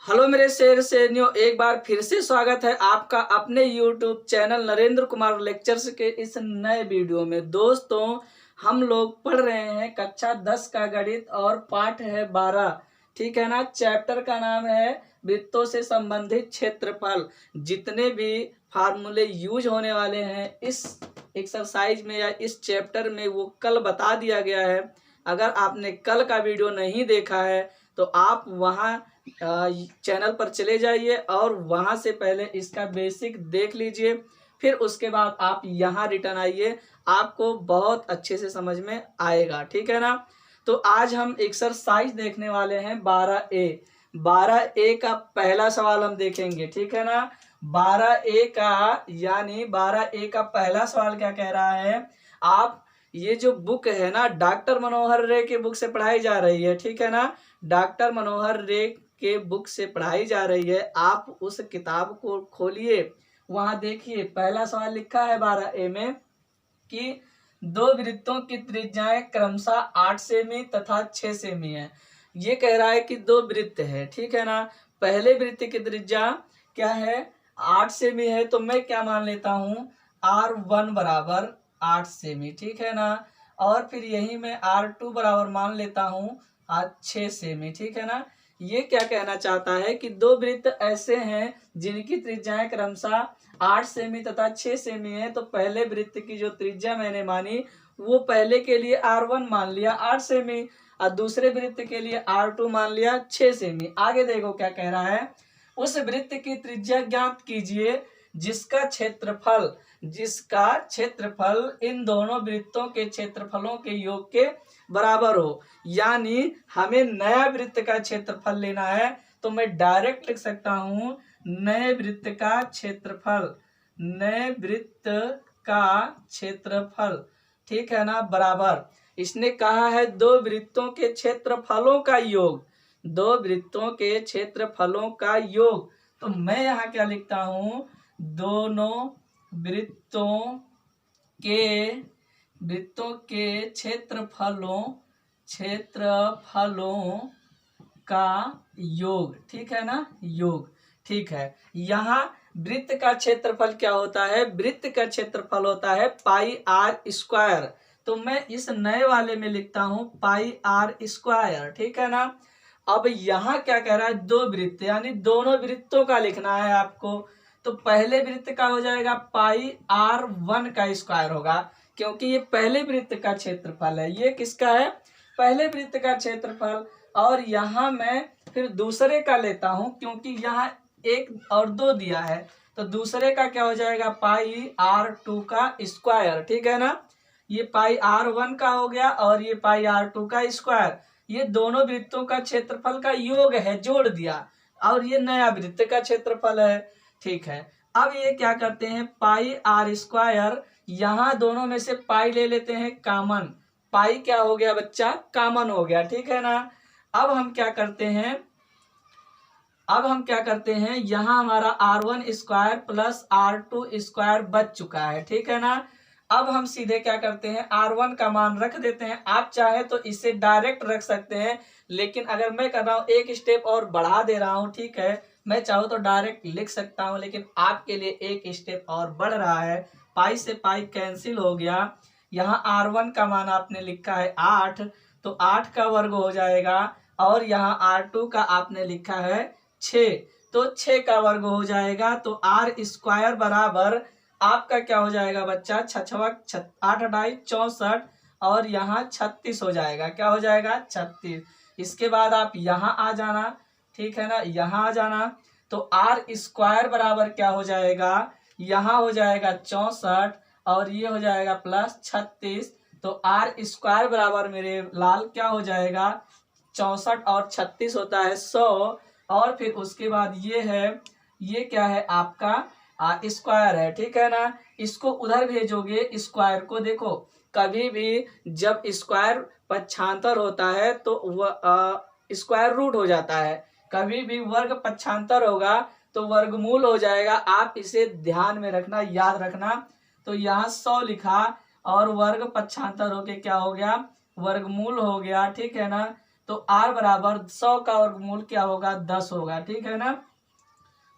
Hello मेरे शेर शेरनियों, एक बार फिर से स्वागत है आपका अपने YouTube channel Narendra Kumar lectures के इस नए वीडियो में। दोस्तों, हम लोग पढ़ रहे हैं कक्षा 10 का गणित और पाठ है 12। ठीक है ना। चैप्टर का नाम है वृत्तों से संबंधित क्षेत्रफल। जितने भी फार्मूले यूज होने वाले हैं इस एक्सरसाइज में या इस चैप्टर में वो कल बता दिया गया है। अगर आपने कल का वीडियो नहीं देखा है तो आप वहाँ चैनल पर चले जाइए और वहां से पहले इसका बेसिक देख लीजिए, फिर उसके बाद आप यहाँ रिटर्न आइए, आपको बहुत अच्छे से समझ में आएगा। ठीक है ना। तो आज हम एक्सरसाइज देखने वाले हैं 12A। 12A का पहला सवाल हम देखेंगे। ठीक है ना। 12A का यानी 12A का पहला सवाल क्या कह रहा है। आप ये जो बुक है ना, डॉक्टर मनोहर रे के बुक से पढ़ाई जा रही है। ठीक है ना। डॉक्टर मनोहर रे के बुक से पढ़ाई जा रही है। आप उस किताब को खोलिए, वहां देखिए पहला सवाल लिखा है 12A में कि दो वृत्तों की त्रिज्याएं क्रमशः 8 सेमी तथा 6 सेमी है। ये कह रहा है कि दो वृत्त है। ठीक है ना। पहले वृत्त की त्रिज्या क्या है, 8 सेमी है, तो मैं क्या मान लेता हूँ, R1 बराबर 8 सेमी। ठीक है ना। और फिर यही मैं R2 बराबर मान लेता हूँ 6 सेमी। ठीक है ना। ये क्या कहना चाहता है कि दो वृत्त ऐसे हैं जिनकी त्रिज्याएं क्रमशः 8 सेमी तथा 6 सेमी है। तो पहले वृत्त की जो त्रिज्या मैंने मानी वो पहले के लिए R1 मान लिया 8 सेमी और दूसरे वृत्त के लिए R2 मान लिया 6 सेमी। आगे देखो क्या कह रहा है, उस वृत्त की त्रिज्या ज्ञात कीजिए जिसका क्षेत्रफल इन दोनों वृत्तों के क्षेत्रफलों के योग के बराबर हो। यानी हमें नया वृत्त का क्षेत्रफल लेना है, तो मैं डायरेक्ट लिख सकता हूं नए वृत्त का क्षेत्रफल। नए वृत्त का क्षेत्रफल, ठीक है ना, बराबर। इसने कहा है दो वृत्तों के क्षेत्रफलों का योग, दो वृत्तों के क्षेत्रफलों का योग। तो मैं यहाँ क्या लिखता हूं, दोनों वृत्तों के क्षेत्रफलों का योग। ठीक है ना, योग। ठीक है। यहाँ वृत्त का क्षेत्रफल क्या होता है, वृत्त का क्षेत्रफल होता है पाई आर स्क्वायर। तो मैं इस नए वाले में लिखता हूं पाई आर स्क्वायर। ठीक है ना। अब यहाँ क्या कह रहा है, दो वृत्त यानी दोनों वृत्तों का लिखना है आपको। तो पहले वृत्त का हो जाएगा पाई R1 का स्क्वायर होगा, क्योंकि ये पहले वृत्त का क्षेत्रफल है। ये किसका है, पहले वृत्त का क्षेत्रफल। और यहाँ मैं फिर दूसरे का लेता हूं क्योंकि यहाँ 1 और 2 दिया है। तो दूसरे का क्या हो जाएगा, पाई R2 का स्क्वायर। ठीक है ना। ये पाई R1 का हो गया और ये पाई R2 का स्क्वायर। ये दोनों वृत्तों का क्षेत्रफल का योग है, जोड़ दिया, और ये नया वृत्त का क्षेत्रफल है। ठीक है। अब ये क्या करते हैं, पाई आर स्क्वायर, यहाँ दोनों में से पाई ले लेते हैं कॉमन। पाई क्या हो गया बच्चा, कॉमन हो गया। ठीक है ना। अब हम क्या करते हैं, यहाँ हमारा R1 square plus R2 square बच चुका है। ठीक है ना। अब हम सीधे क्या करते हैं, R1 का मान रख देते हैं। आप चाहे तो इसे डायरेक्ट रख सकते हैं, लेकिन अगर मैं कर रहा हूँ एक स्टेप और बढ़ा दे रहा हूँ। ठीक है। मैं चाहूँ तो डायरेक्ट लिख सकता हूँ, लेकिन आपके लिए एक स्टेप और बढ़ रहा है। पाई से पाई कैंसिल हो गया। यहाँ R1 का मान आपने लिखा है 8, तो 8 का वर्ग हो जाएगा। और यहाँ R2 का आपने लिखा है 6, तो 6 का वर्ग हो जाएगा। तो आर स्क्वायर बराबर आपका क्या हो जाएगा बच्चा, 8×8 = 64 और यहाँ 36 हो जाएगा। क्या हो जाएगा, 36। इसके बाद आप यहाँ आ जाना। ठीक है ना, यहाँ आ जाना। तो आर स्क्वायर बराबर क्या हो जाएगा, यहाँ हो जाएगा 64 और ये हो जाएगा प्लस 36। तो आर स्क्वायर बराबर मेरे लाल क्या हो जाएगा, 64 और 36 होता है 100। और फिर उसके बाद ये है, ये क्या है आपका स्क्वायर है। ठीक है ना। इसको उधर भेजोगे स्क्वायर को। देखो कभी भी जब स्क्वायर पक्षांतर होता है तो वह स्क्वायर रूट हो जाता है। कभी भी वर्ग पक्षांतर होगा तो वर्गमूल हो जाएगा। आप इसे ध्यान में रखना, याद रखना। तो यहाँ 100 लिखा और वर्ग पक्षांतर होके क्या हो गया, वर्गमूल हो गया। ठीक है ना। तो r बराबर 100 का वर्गमूल क्या होगा, 10 होगा, ठीक है ना।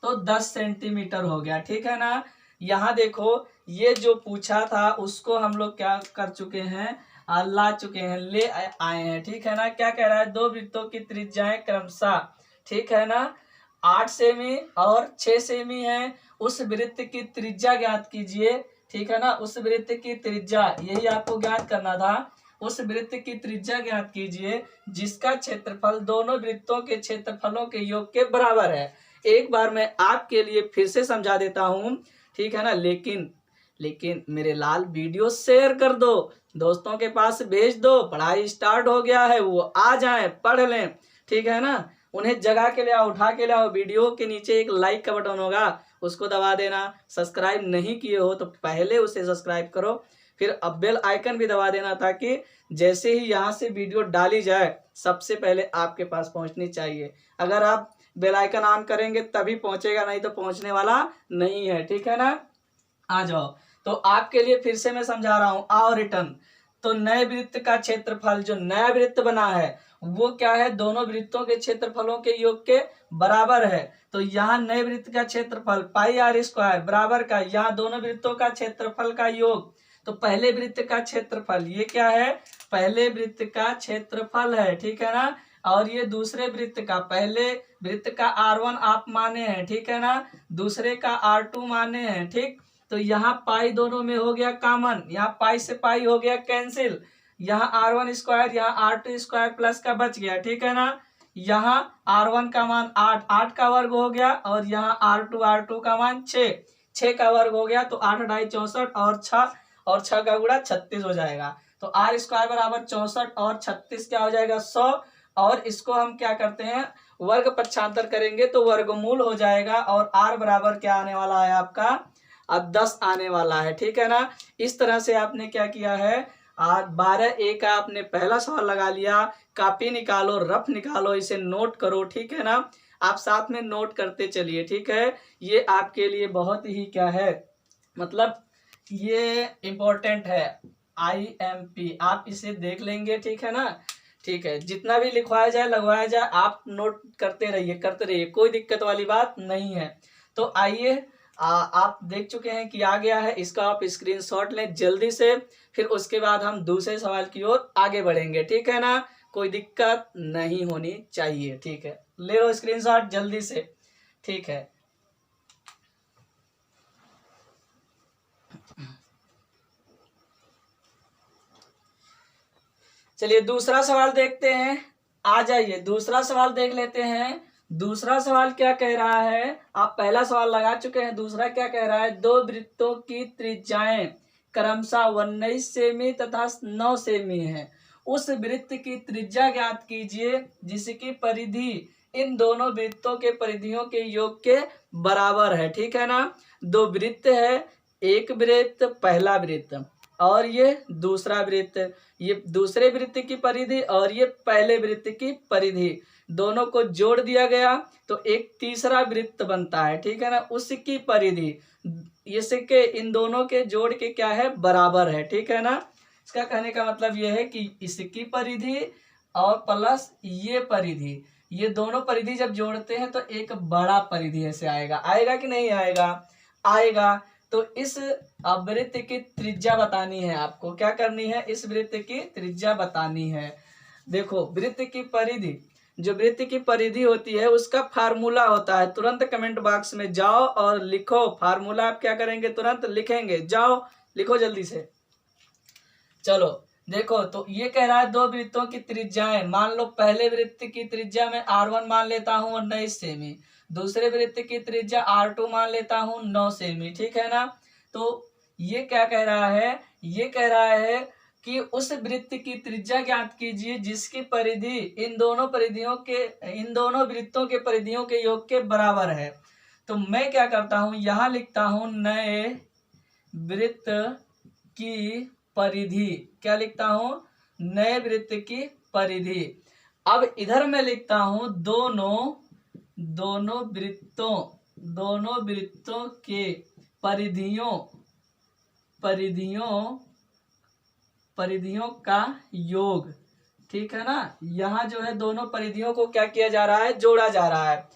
तो 10 सेंटीमीटर हो गया, ठीक है ना। यहाँ देखो ये जो पूछा था उसको हम लोग क्या कर चुके हैं, ला चुके हैं, ले आए हैं, ठीक है ना। क्या कह रहा है, दो वृत्तों की त्रिज्याएं क्रमशः, ठीक है ना, 8 सेमी और 6 सेमी है। उस वृत्त की त्रिज्या ज्ञात कीजिए, ठीक है ना। उस वृत्त की त्रिज्या, यही आपको ज्ञात करना था। उस वृत्त की त्रिज्या ज्ञात कीजिए जिसका क्षेत्रफल दोनों वृत्तों के क्षेत्रफलों के योग के बराबर है। एक बार मैं आपके लिए फिर से समझा देता हूं, ठीक है ना। लेकिन मेरे लाल वीडियो शेयर कर दो, दोस्तों के पास भेज दो। पढ़ाई स्टार्ट हो गया है, वो आ जाएं, पढ़ लें, ठीक है ना। उन्हें जगा के ले आओ, उठा के ले आओ। वीडियो के नीचे एक लाइक का बटन होगा, उसको दबा देना। सब्सक्राइब नहीं किए हो तो पहले उसे सब्सक्राइब करो, फिर अब बेल आइकन भी दबा देना, ताकि जैसे ही यहाँ से वीडियो डाली जाए सबसे पहले आपके पास पहुंचनी चाहिए। अगर आप बेल आइकन ऑन करेंगे तभी पहुंचेगा, नहीं तो पहुंचने वाला नहीं है, ठीक है ना। आ जाओ, तो आपके लिए फिर से मैं समझा रहा हूं, आओ रिटर्न। तो नए वृत्त का क्षेत्रफल, जो नया वृत्त बना है वो क्या है, दोनों वृत्तों के क्षेत्रफलों के योग के बराबर है। तो यहाँ नए वृत्त का क्षेत्रफल पाई आर स्क्वायर बराबर का, यहाँ दोनों वृत्तों का क्षेत्रफल का योग। तो पहले वृत्त का क्षेत्रफल ये क्या है, पहले वृत्त का क्षेत्रफल है, ठीक है ना। और ये दूसरे वृत्त का, पहले वृत्त का R1 आप माने हैं, ठीक है ना, दूसरे का R2 माने हैं, ठीक। तो यहाँ पाई दोनों में हो गया कॉमन, यहाँ पाई से पाई हो गया कैंसिल, यहाँ R1 स्क्वायर, यहाँ R2 स्क्वायर प्लस का बच गया, ठीक है ना। यहाँ R1 का मान 8, 8 का वर्ग हो गया, और यहाँ R2 का मान 6, 6 का वर्ग हो गया। तो 8 ढाई 64 और 6 का गुणा 36 हो जाएगा। तो R स्क्वायर बराबर 64 और 36 क्या हो जाएगा, 100। और इसको हम क्या करते हैं, वर्ग पक्षांतर करेंगे तो वर्गमूल हो जाएगा, और R बराबर क्या आने वाला है आपका, अब 10 आने वाला है, ठीक है ना। इस तरह से आपने क्या किया है, आज 12A का आपने पहला सवाल लगा लिया। कॉपी निकालो, रफ निकालो, इसे नोट करो, ठीक है ना। आप साथ में नोट करते चलिए, ठीक है। ये आपके लिए बहुत ही क्या है, मतलब ये इम्पोर्टेंट है, IMP। आप इसे देख लेंगे, ठीक है ना। ठीक है, जितना भी लिखवाया जाए लगवाया जाए आप नोट करते रहिए, कोई दिक्कत वाली बात नहीं है। तो आइए, आप देख चुके हैं कि आ गया है, इसका आप स्क्रीनशॉट लें जल्दी से, फिर उसके बाद हम दूसरे सवाल की ओर आगे बढ़ेंगे, ठीक है ना। कोई दिक्कत नहीं होनी चाहिए, ठीक है। ले लो स्क्रीनशॉट जल्दी से, ठीक है। चलिए दूसरा सवाल देखते हैं, आ जाइए दूसरा सवाल देख लेते हैं। दूसरा सवाल क्या कह रहा है, आप पहला सवाल लगा चुके हैं, दूसरा क्या कह रहा है, दो वृत्तों की त्रिज्याएं क्रमशः 19 सेमी तथा 9 सेमी है। उस वृत्त की त्रिज्या ज्ञात कीजिए जिसकी परिधि इन दोनों वृत्तों के परिधियों के योग के बराबर है, ठीक है ना। दो वृत्त है, एक वृत्त पहला वृत्त और ये दूसरा वृत्त, ये दूसरे वृत्त की परिधि और ये पहले वृत्त की परिधि, दोनों को जोड़ दिया गया तो एक तीसरा वृत्त बनता है, ठीक है ना। उसकी परिधि इसके इन दोनों के जोड़ के क्या है, बराबर है, ठीक है ना। इसका कहने का मतलब यह है कि इसकी परिधि और प्लस ये परिधि, ये दोनों परिधि जब जोड़ते हैं तो एक बड़ा परिधि ऐसे आएगा, आएगा कि नहीं आएगा, आएगा। तो इस वृत्त की त्रिज्या बतानी है आपको, क्या करनी है, इस वृत्त की त्रिज्या बतानी है। देखो वृत्त की परिधि, जो वृत्त की परिधि होती है उसका फार्मूला होता है। तुरंत कमेंट बॉक्स में जाओ और लिखो फार्मूला। आप क्या करेंगे, तुरंत लिखेंगे, जाओ लिखो जल्दी से। चलो देखो, तो ये कह रहा है दो वृत्तों की त्रिज्याएं, मान लो पहले वृत्त की त्रिज्या में R1 मान लेता हूँ 19 सेमी, दूसरे वृत्त की त्रिज्या R2 मान लेता हूँ 9 सेमी, ठीक है ना। तो ये क्या कह रहा है, ये कह रहा है कि उस वृत्त की त्रिज्या ज्ञात कीजिए जिसकी परिधि इन दोनों वृत्तों के परिधियों के योग के बराबर है। तो मैं क्या करता हूँ, यहाँ लिखता हूँ नए वृत्त की परिधि, क्या लिखता हूं, नए वृत्त की परिधि। अब इधर मैं लिखता हूं दोनों वृत्तों के परिधियों का योग, ठीक है ना। यहाँ जो है दोनों परिधियों को क्या किया जा रहा है, जोड़ा जा रहा है।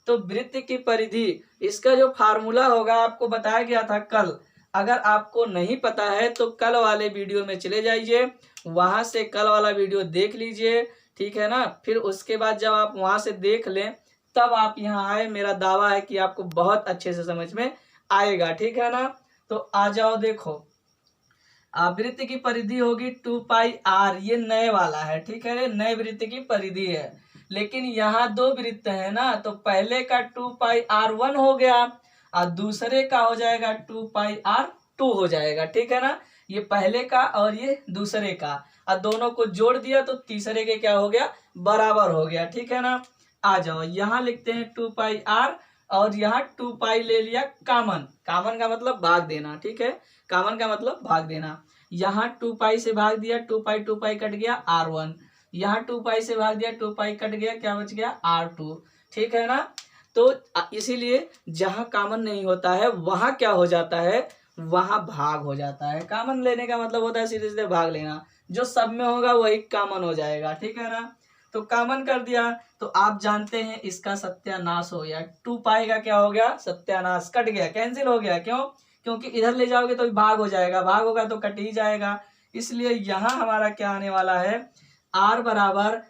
तो वृत्त की परिधि, इसका जो फार्मूला होगा आपको बताया गया था कल। अगर आपको नहीं पता है तो कल वाले वीडियो में चले जाइए, वहां से कल वाला वीडियो देख लीजिए, ठीक है ना। फिर उसके बाद जब आप वहां से देख लें तब आप यहाँ आए, मेरा दावा है कि आपको बहुत अच्छे से समझ में आएगा, ठीक है ना। तो आ जाओ, देखो वृत्त की परिधि होगी 2πr, ये नए वाला है, ठीक है, नए वृत्त की परिधि है। लेकिन यहाँ दो वृत्त है ना, तो पहले का 2πr1 हो गया और दूसरे का हो जाएगा 2πr2 हो जाएगा, ठीक है ना। ये पहले का और ये दूसरे का, और दोनों को जोड़ दिया तो तीसरे के क्या हो गया, बराबर हो गया, ठीक है ना। आ जाओ, यहाँ लिखते हैं 2πr और यहाँ 2π ले लिया कॉमन, कॉमन का मतलब भाग देना, ठीक है, कॉमन का मतलब भाग देना। यहाँ 2π से भाग दिया, 2π कट गया r1, यहाँ 2π से भाग दिया, 2π कट गया, क्या बच गया r2, ठीक है ना। तो इसीलिए जहां कॉमन नहीं होता है वहां क्या हो जाता है, वहां भाग हो जाता है। कॉमन लेने का मतलब होता है सीधे सीधे भाग लेना, जो सब में होगा वही कॉमन हो जाएगा, ठीक है ना। तो कॉमन कर दिया तो आप जानते हैं इसका सत्यानाश हो गया, 2π का क्या हो गया, सत्यानाश, कट गया, कैंसिल हो गया। क्यों, क्योंकि इधर ले जाओगे तो भाग हो जाएगा, भाग होगा तो कट ही जाएगा। इसलिए यहाँ हमारा क्या आने वाला है, r बराबर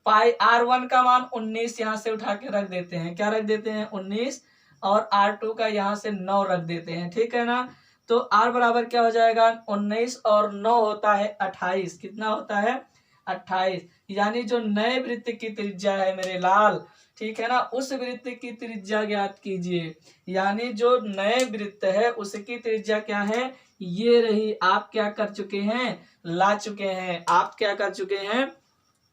पाई, r1 का मान 19 यहाँ से उठा के रख देते हैं, क्या रख देते हैं 19, और r2 का यहाँ से 9 रख देते हैं, ठीक है ना। तो r बराबर क्या हो जाएगा, 19 और 9 होता है 28, कितना होता है 28। यानी जो नए वृत्त की त्रिज्या है मेरे लाल, ठीक है ना, उस वृत्त की त्रिज्या ज्ञात कीजिए। यानी जो नए वृत्त है उसकी त्रिज्या क्या है, ये रही। आप क्या कर चुके हैं, ला चुके हैं, आप क्या कर चुके हैं,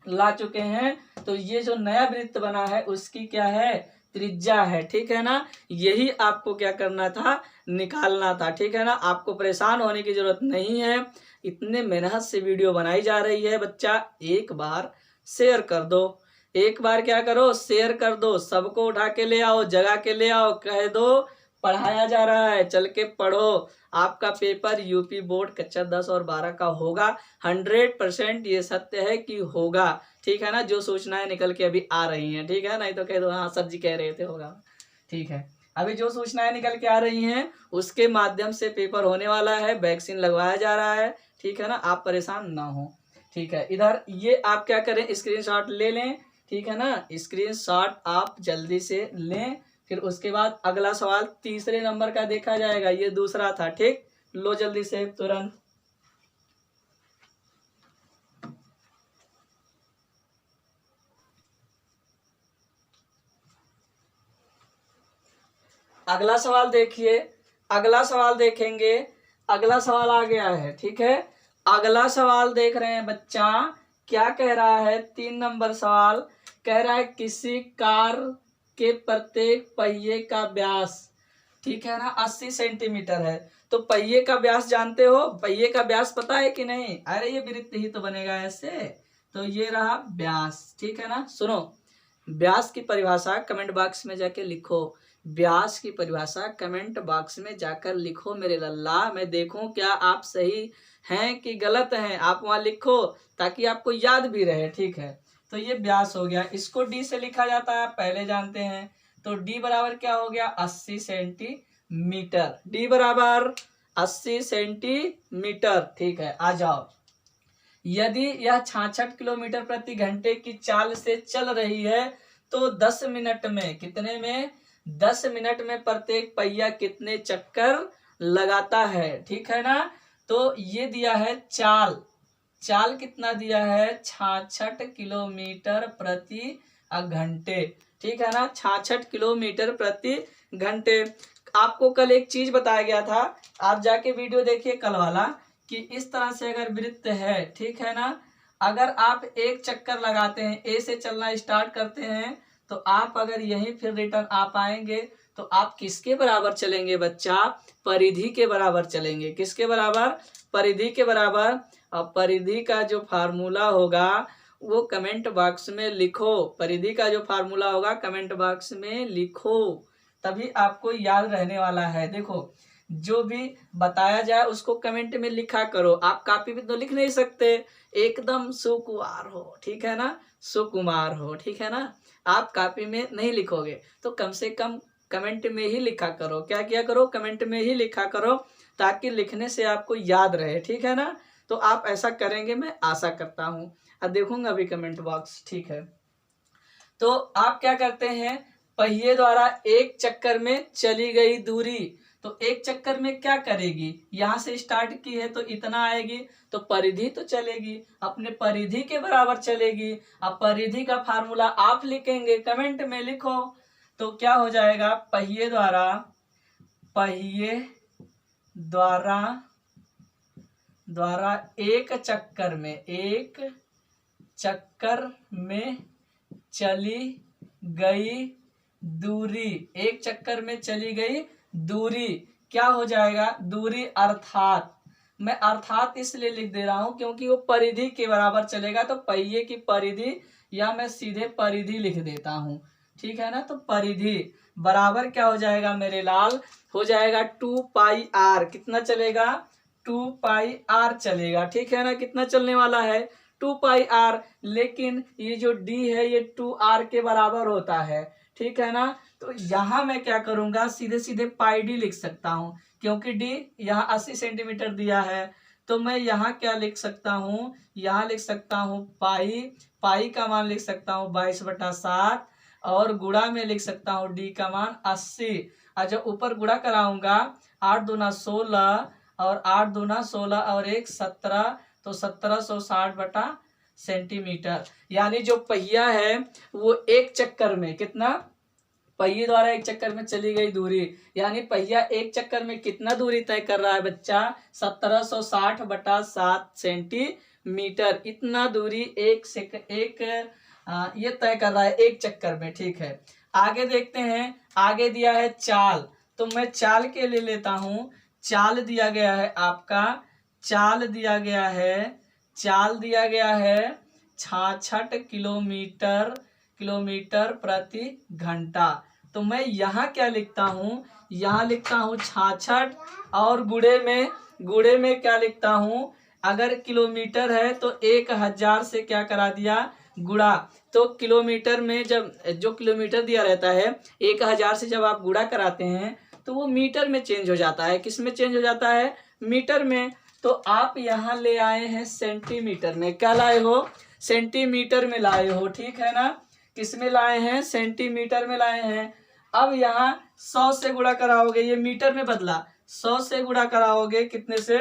ला चुके हैं। तो ये जो नया वृत्त बना है उसकी क्या है, त्रिज्या है, ठीक है ना। यही आपको क्या करना था, निकालना था, ठीक है ना। आपको परेशान होने की जरूरत नहीं है, इतने मेहनत से वीडियो बनाई जा रही है बच्चा, एक बार शेयर कर दो, एक बार क्या करो, शेयर कर दो, सबको उठा के ले आओ, जगा के ले आओ, कह दो पढ़ाया जा रहा है, चल के पढ़ो। आपका पेपर यूपी बोर्ड कक्षा 10 और 12 का होगा, 100% ये सत्य है कि होगा, ठीक है ना। जो सूचनाएं निकल के अभी आ रही हैं, ठीक है, नहीं तो कह दो हाँ सर जी कह रहे थे होगा, ठीक है। अभी जो सूचनाएं निकल के आ रही हैं उसके माध्यम से पेपर होने वाला है, वैक्सीन लगवाया जा रहा है, ठीक है ना। आप परेशान ना हो, ठीक है। इधर ये आप क्या करें, स्क्रीनशॉट ले लें, ठीक है ना, स्क्रीनशॉट आप जल्दी से लें। फिर उसके बाद अगला सवाल तीसरे नंबर का देखा जाएगा, ये दूसरा था, ठीक, लो जल्दी से तुरंत। अगला सवाल देखिए, अगला सवाल देखेंगे, अगला सवाल आ गया है, ठीक है। अगला सवाल देख रहे हैं बच्चा, क्या कह रहा है, 3 नंबर सवाल कह रहा है किसी कार के प्रत्येक पहिए का व्यास, ठीक है ना, 80 सेंटीमीटर है। तो पहिए का व्यास जानते हो, पहिए का व्यास पता है कि नहीं, अरे ये वृत्त ही तो बनेगा ऐसे, तो ये रहा व्यास, ठीक है ना। सुनो, व्यास की परिभाषा कमेंट बॉक्स में जाके लिखो, व्यास की परिभाषा कमेंट बॉक्स में जाकर लिखो मेरे लल्ला, मैं देखूं क्या आप सही हैं कि गलत हैं, आप वहां लिखो ताकि आपको याद भी रहे, ठीक है। तो ये व्यास हो गया, इसको डी से लिखा जाता है, पहले जानते हैं। तो डी बराबर क्या हो गया, 80 सेंटीमीटर, डी बराबर 80 सेंटीमीटर, ठीक है। आ जाओ, यदि यह 66 किलोमीटर प्रति घंटे की चाल से चल रही है तो 10 मिनट में, कितने में, 10 मिनट में प्रत्येक पहिया कितने चक्कर लगाता है, ठीक है ना। तो ये दिया है चाल, चाल कितना दिया है, 66 किलोमीटर प्रति घंटे, ठीक है ना, 66 किलोमीटर प्रति घंटे। आपको कल एक चीज बताया गया था, आप जाके वीडियो देखिए कल वाला, कि इस तरह से अगर वृत्त है, ठीक है ना, अगर आप एक चक्कर लगाते हैं, ए से चलना स्टार्ट करते हैं, तो आप अगर यहीं फिर रिटर्न आ पाएंगे तो आप किसके बराबर चलेंगे बच्चा, परिधि के बराबर चलेंगे, किसके बराबर, परिधि के बराबर। और परिधि का जो फार्मूला होगा वो कमेंट बॉक्स में लिखो, परिधि का जो फार्मूला होगा कमेंट बॉक्स में लिखो, तभी आपको याद रहने वाला है। देखो, जो भी बताया जाए उसको कमेंट में लिखा करो। आप कॉपी में तो लिख नहीं सकते, एकदम सुकुमार हो, ठीक है ना, सुकुमार हो, ठीक है ना। आप कॉपी में नहीं लिखोगे तो कम से कम कमेंट में ही लिखा करो। क्या किया करो, कमेंट में ही लिखा करो, ताकि लिखने से आपको याद रहे, ठीक है ना। तो आप ऐसा करेंगे, मैं आशा करता हूँ। अब देखूंगा अभी कमेंट बॉक्स, ठीक है। तो आप क्या करते हैं, पहिए द्वारा एक चक्कर में चली गई दूरी। तो एक चक्कर में क्या करेगी, यहां से स्टार्ट की है तो इतना आएगी, तो परिधि तो चलेगी, अपने परिधि के बराबर चलेगी। अब परिधि का फार्मूला आप लिखेंगे, कमेंट में लिखो। तो क्या हो जाएगा, पहिए द्वारा एक चक्कर में चली गई दूरी, एक चक्कर में चली गई दूरी क्या हो जाएगा, दूरी अर्थात, मैं अर्थात इसलिए लिख दे रहा हूं क्योंकि वो परिधि के बराबर चलेगा। तो पहिए की परिधि, या मैं सीधे परिधि लिख देता हूं, ठीक है ना। तो परिधि बराबर क्या हो जाएगा मेरे लाल, हो जाएगा 2πr। कितना चलेगा, 2πr चलेगा, ठीक है ना। कितना चलने वाला है, 2πr। लेकिन ये जो d है ये 2r के बराबर होता है, ठीक है ना। तो यहाँ मैं क्या करूंगा, सीधे सीधे पाई डी लिख सकता हूँ, क्योंकि d यहाँ 80 सेंटीमीटर दिया है। तो मैं यहाँ क्या लिख सकता हूँ, यहाँ लिख सकता हूँ पाई का मान लिख सकता हूँ 22/7, और गुणा में लिख सकता हूँ d का मान 80। और जब ऊपर गुणा कराऊंगा, 8 दूना 16 और 8 दूना 16 और 1 17, तो 1760 सेंटीमीटर। यानी जो पहिया है वो एक चक्कर में कितना, पहिए द्वारा एक चक्कर में चली गई दूरी, यानी पहिया एक चक्कर में कितना दूरी तय कर रहा है बच्चा, 1760/7 सेंटीमीटर। इतना दूरी ये तय कर रहा है एक चक्कर में, ठीक है। आगे देखते हैं, आगे दिया है चाल। तो मैं चाल के लिए लेता हूं, चाल दिया गया है आपका, चाल दिया गया है 66 किलोमीटर प्रति घंटा। तो मैं यहाँ क्या लिखता हूँ, यहाँ लिखता हूँ 66, और गुणे में क्या लिखता हूँ, अगर किलोमीटर है तो 1000 से क्या करा दिया, गुणा। तो किलोमीटर में जब जो किलोमीटर दिया रहता है 1000 से जब आप गुणा कराते हैं तो वो मीटर में चेंज हो जाता है। किस में चेंज हो जाता है, मीटर में। तो आप यहाँ ले आए हैं सेंटीमीटर में, क्या लाए हो, सेंटीमीटर में लाए हो, ठीक है ना। किस में लाए हैं, सेंटीमीटर में लाए हैं। अब यहाँ 100 से गुणा कराओगे, ये मीटर में बदला, 100 से गुणा कराओगे कितने से,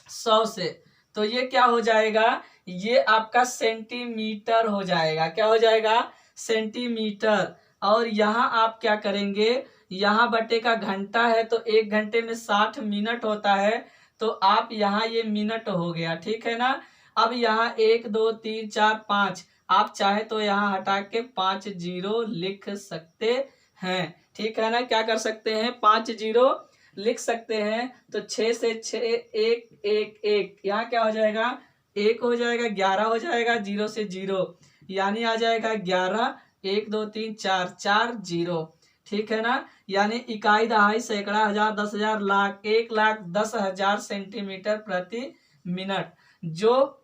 100 से, तो ये क्या हो जाएगा, ये आपका सेंटीमीटर हो जाएगा। क्या हो जाएगा, सेंटीमीटर। और यहाँ आप क्या करेंगे, यहाँ बटे का घंटा है तो 1 घंटे में 60 मिनट होता है, तो आप यहाँ ये मिनट हो गया, ठीक है ना। अब यहाँ 1 2 3 4 5, आप चाहे तो यहाँ हटा के 5 0 लिख सकते हैं, ठीक है ना। क्या कर सकते हैं, 5 0 लिख सकते हैं। तो 6 से 6 1 1 1, यहाँ क्या हो जाएगा, 1 हो जाएगा, 11 हो जाएगा, 0 से 0, यानी आ जाएगा 11, 1 2 3 4 4 0, ठीक है ना। यानी इकाई, दहाई, सैकड़ा, हजार, 10,000, लाख, 1,10,000 सेंटीमीटर प्रति मिनट, जो,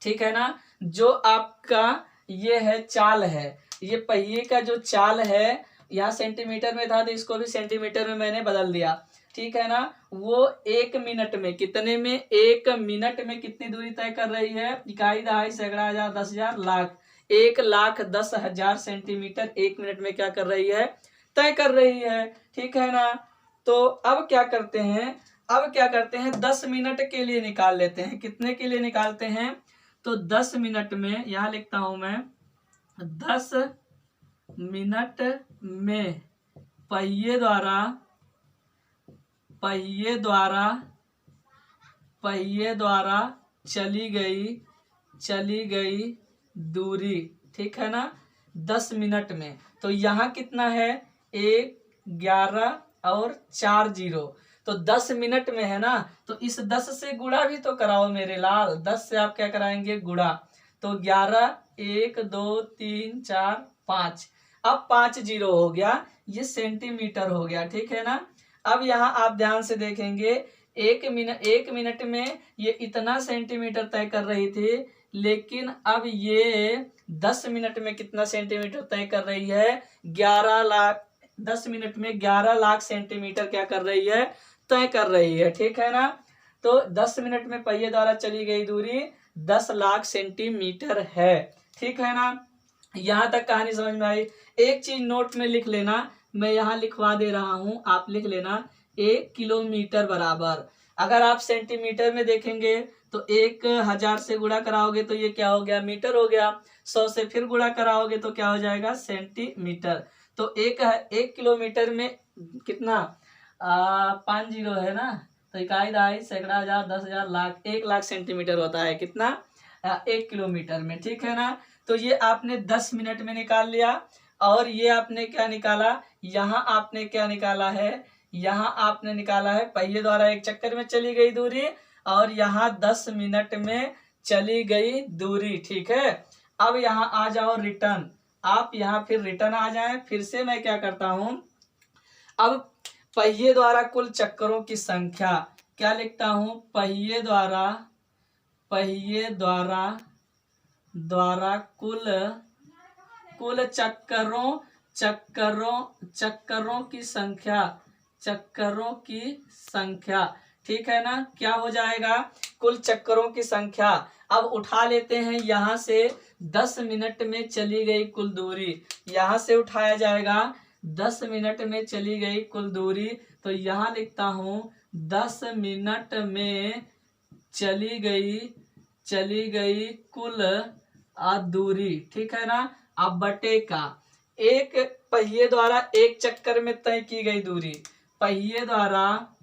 ठीक है ना। जो आपका ये है चाल है, ये पहिए का जो चाल है, यहाँ सेंटीमीटर में था तो इसको भी सेंटीमीटर में मैंने बदल दिया, ठीक है ना। वो 1 मिनट में कितने में, 1 मिनट में कितनी दूरी तय कर रही है, इकाई, दहाई, सैकड़ा, हजार, 10,000, लाख, 1,10,000 सेंटीमीटर 1 मिनट में क्या कर रही है, तय कर रही है, ठीक है ना। तो अब क्या करते हैं, 10 मिनट के लिए निकाल लेते हैं। कितने के लिए निकालते हैं, तो 10 मिनट में, यहाँ लिखता हूं मैं, 10 मिनट में पहिए द्वारा चली गई दूरी, ठीक है ना, 10 मिनट में। तो यहाँ कितना है, 1 11 और 4 0, तो 10 मिनट में है ना। तो इस 10 से गुणा भी तो कराओ मेरे लाल, 10 से आप क्या कराएंगे, गुणा। तो 11 1 2 3 4 5, अब 5 0 हो गया, ये सेंटीमीटर हो गया, ठीक है ना। अब यहाँ आप ध्यान से देखेंगे, 1 मिनट में ये इतना सेंटीमीटर तय कर रही थी, लेकिन अब ये 10 मिनट में कितना सेंटीमीटर तय कर रही है? 11 लाख। 10 मिनट में 11 लाख सेंटीमीटर क्या कर रही है? तय कर रही है। ठीक है ना? तो 10 मिनट में पहिए द्वारा चली गई दूरी 10 लाख सेंटीमीटर है। ठीक है ना? यहाँ तक कहानी समझ में आई। एक चीज नोट में लिख लेना, मैं यहाँ लिखवा दे रहा हूँ, आप लिख लेना। 1 किलोमीटर बराबर, अगर आप सेंटीमीटर में देखेंगे तो 1000 से गुणा कराओगे तो ये क्या हो गया? मीटर हो गया। 100 से फिर गुणा कराओगे तो क्या हो जाएगा? सेंटीमीटर। तो एक किलोमीटर में कितना? 5 जीरो है ना, तो इकाई, दहाई, सैकड़ा, हजार, 10,000, लाख, 1 लाख सेंटीमीटर होता है। कितना? 1 किलोमीटर में। ठीक है ना? तो ये आपने 10 मिनट में निकाल लिया। और ये आपने क्या निकाला? यहाँ आपने क्या निकाला है? यहाँ आपने निकाला है पहिए द्वारा एक चक्कर में चली गई दूरी, और यहाँ 10 मिनट में चली गई दूरी। ठीक है? अब यहाँ आ जाओ रिटर्न। आप यहाँ फिर रिटर्न आ जाएं। फिर से मैं क्या करता हूं, अब पहिए द्वारा कुल चक्करों की संख्या क्या लिखता हूं? पहिए द्वारा कुल चक्करों की संख्या। ठीक है ना? क्या हो जाएगा? कुल चक्करों की संख्या। अब उठा लेते हैं यहाँ से 10 मिनट में चली गई कुल दूरी। यहाँ से उठाया जाएगा 10 मिनट में चली गई कुल दूरी, तो यहाँ लिखता हूँ 10 मिनट में चली गई कुल दूरी। ठीक है ना? अब बटे का, एक पहिए द्वारा एक चक्कर में तय की गई दूरी, पहिए द्वारा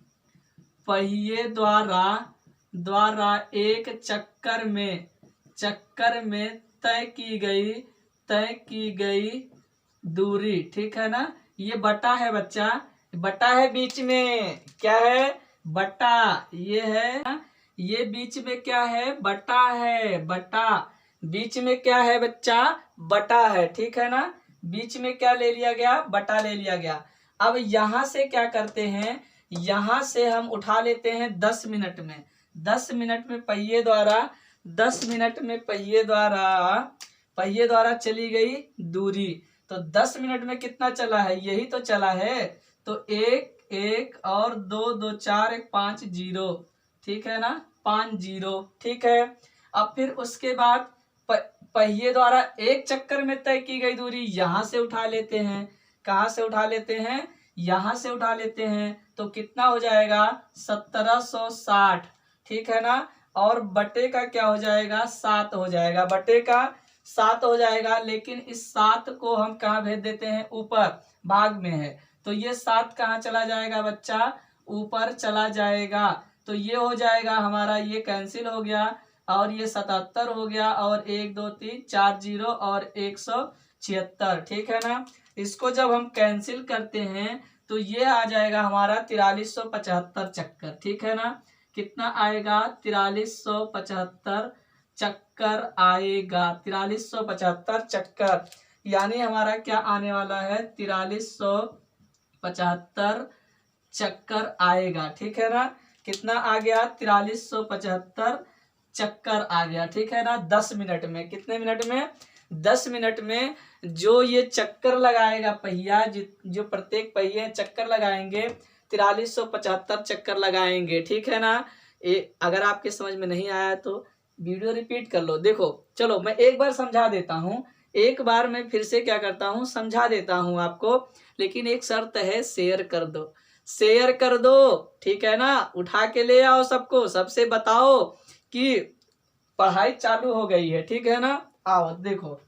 एक चक्कर में तय की गई दूरी। ठीक है ना? ये बटा है बच्चा, बटा है बीच में। क्या है? बटा। ये है, ये बीच में क्या है? बटा है। बटा बीच में क्या है बच्चा? बटा है। ठीक है ना? बीच में क्या ले लिया गया? बटा ले लिया गया। अब यहाँ से क्या करते हैं? यहाँ से हम उठा लेते हैं 10 मिनट में। 10 मिनट में पहिए द्वारा चली गई दूरी। तो 10 मिनट में कितना चला है? यही तो चला है। तो 1 और 2 4, 1 5 जीरो। ठीक है ना? 5 जीरो। ठीक है? अब फिर उसके बाद पहिए द्वारा एक चक्कर में तय की गई दूरी यहाँ से उठा लेते हैं। कहाँ से उठा लेते हैं? यहाँ से उठा लेते हैं। तो कितना हो जाएगा? 1760। ठीक है ना? और बटे का क्या हो जाएगा? 7 हो जाएगा। बटे का 7 हो जाएगा। लेकिन इस 7 को हम कहाँ भेज देते हैं? ऊपर भाग में है, तो ये 7 कहाँ चला जाएगा बच्चा? ऊपर चला जाएगा। तो ये हो जाएगा हमारा, ये कैंसिल हो गया, और ये 77 हो गया, और 1 2 3 4 जीरो और 176। ठीक है ना? इसको जब हम कैंसिल करते हैं तो ये आ जाएगा हमारा 4375 चक्कर। ठीक है ना? कितना आएगा? 4375 चक्कर आएगा। 4375 चक्कर, यानी हमारा क्या आने वाला है? 4375 चक्कर आएगा। ठीक है ना? कितना आ गया? 4375 चक्कर आ गया। ठीक है ना? 10 मिनट में। कितने मिनट में? 10 मिनट में जो ये चक्कर लगाएगा पहिया, जो प्रत्येक पहिए चक्कर लगाएंगे, 4375 चक्कर लगाएंगे। ठीक है ना? अगर आपके समझ में नहीं आया तो वीडियो रिपीट कर लो। देखो, चलो मैं एक बार समझा देता हूँ। एक बार मैं फिर से क्या करता हूँ? समझा देता हूँ आपको, लेकिन एक शर्त है, शेयर कर दो। शेयर कर दो। ठीक है ना? उठा के ले आओ सबको, सबसे बताओ कि पढ़ाई चालू हो गई है। ठीक है ना? आओ देखो,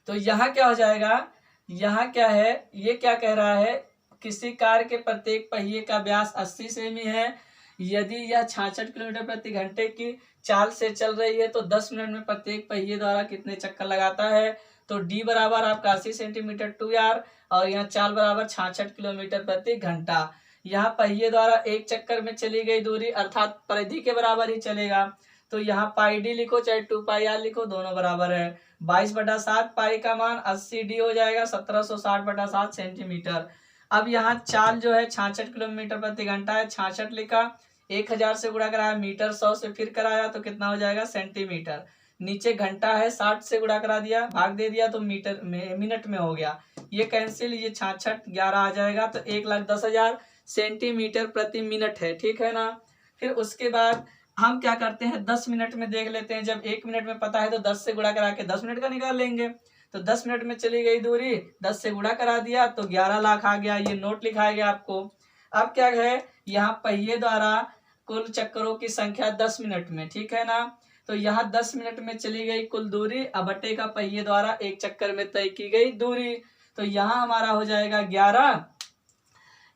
तो यहाँ क्या हो जाएगा? यहाँ क्या है? ये क्या कह रहा है? किसी कार के प्रत्येक पहिए का व्यास 80 सेमी है। यदि यह 66 किलोमीटर प्रति घंटे की चाल से चल रही है तो 10 मिनट में प्रत्येक पहिए द्वारा कितने चक्कर लगाता है? तो डी बराबर आपका 80 सेंटीमीटर 2r, और यहाँ चाल बराबर 66 किलोमीटर प्रति घंटा। यहाँ पहिए द्वारा एक चक्कर में चली गई दूरी अर्थात परिधि के बराबर ही चलेगा। तो यहाँ पाई डी लिखो चाहे 2πr लिखो, दोनों बराबर है। 22/7 पाई का मान 80 डी हो जाएगा, 1760/7 सेंटीमीटर। अब यहाँ चाल जो है 66 किलोमीटर प्रति घंटा है, 66 लिखा, 1000 से गुणा कराया, मीटर 100 से फिर कराया तो कितना हो जाएगा सेंटीमीटर। नीचे घंटा है 60 से गुणा करा दिया, भाग दे दिया तो मीटर में मिनट में हो गया, ये कैंसिल, ये 66 11 आ जाएगा तो 1,10,000 सेंटीमीटर प्रति मिनट है, ठीक है ना। फिर उसके बाद हम क्या करते हैं 10 मिनट में देख लेते हैं। जब 1 मिनट में पता है तो 10 से गुणा करा के 10 मिनट का निकाल लेंगे। तो 10 मिनट में चली गई दूरी, 10 से गुणा करा दिया तो 11 लाख आ गया, ये नोट लिखाया गया आपको। अब क्या है, यहाँ पहिए द्वारा कुल चक्करों की संख्या 10 मिनट में, ठीक है ना। तो यहाँ 10 मिनट में चली गई कुल दूरी, अब बटे का पहिए द्वारा एक चक्कर में तय की गई दूरी। तो यहाँ हमारा हो जाएगा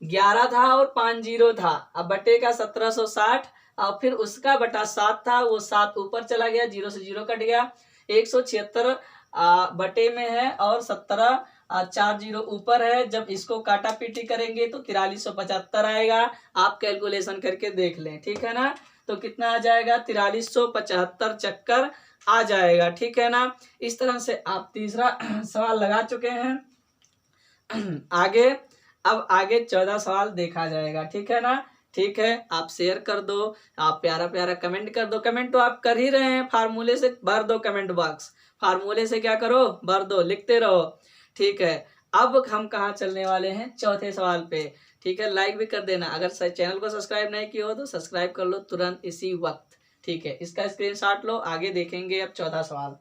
11 था और 5 जीरो था, अब बटे का 1760 और फिर उसका बटा 7 था, वो 7 ऊपर चला गया, 0 से 0 कट गया, 176 बटे में है और 17 4 जीरो ऊपर है। जब इसको काटा पीटी करेंगे तो 4375 आएगा। आप कैलकुलेशन करके देख लें, ठीक है ना। तो कितना आ जाएगा 4375 चक्कर आ जाएगा, ठीक है ना। इस तरह से आप तीसरा सवाल लगा चुके हैं। आगे अब आगे 14 सवाल देखा जाएगा, ठीक है ना। ठीक है, आप शेयर कर दो, आप प्यारा प्यारा कमेंट कर दो। कमेंट तो आप कर ही रहे हैं, फार्मूले से भर दो कमेंट बॉक्स, फार्मूले से क्या करो भर दो, लिखते रहो, ठीक है। अब हम कहाँ चलने वाले हैं चौथे सवाल पे, ठीक है। लाइक भी कर देना, अगर चैनल को सब्सक्राइब नहीं किया हो तो सब्सक्राइब कर लो तुरंत इसी वक्त, ठीक है। इसका स्क्रीनशॉट लो, आगे देखेंगे अब चौथा सवाल।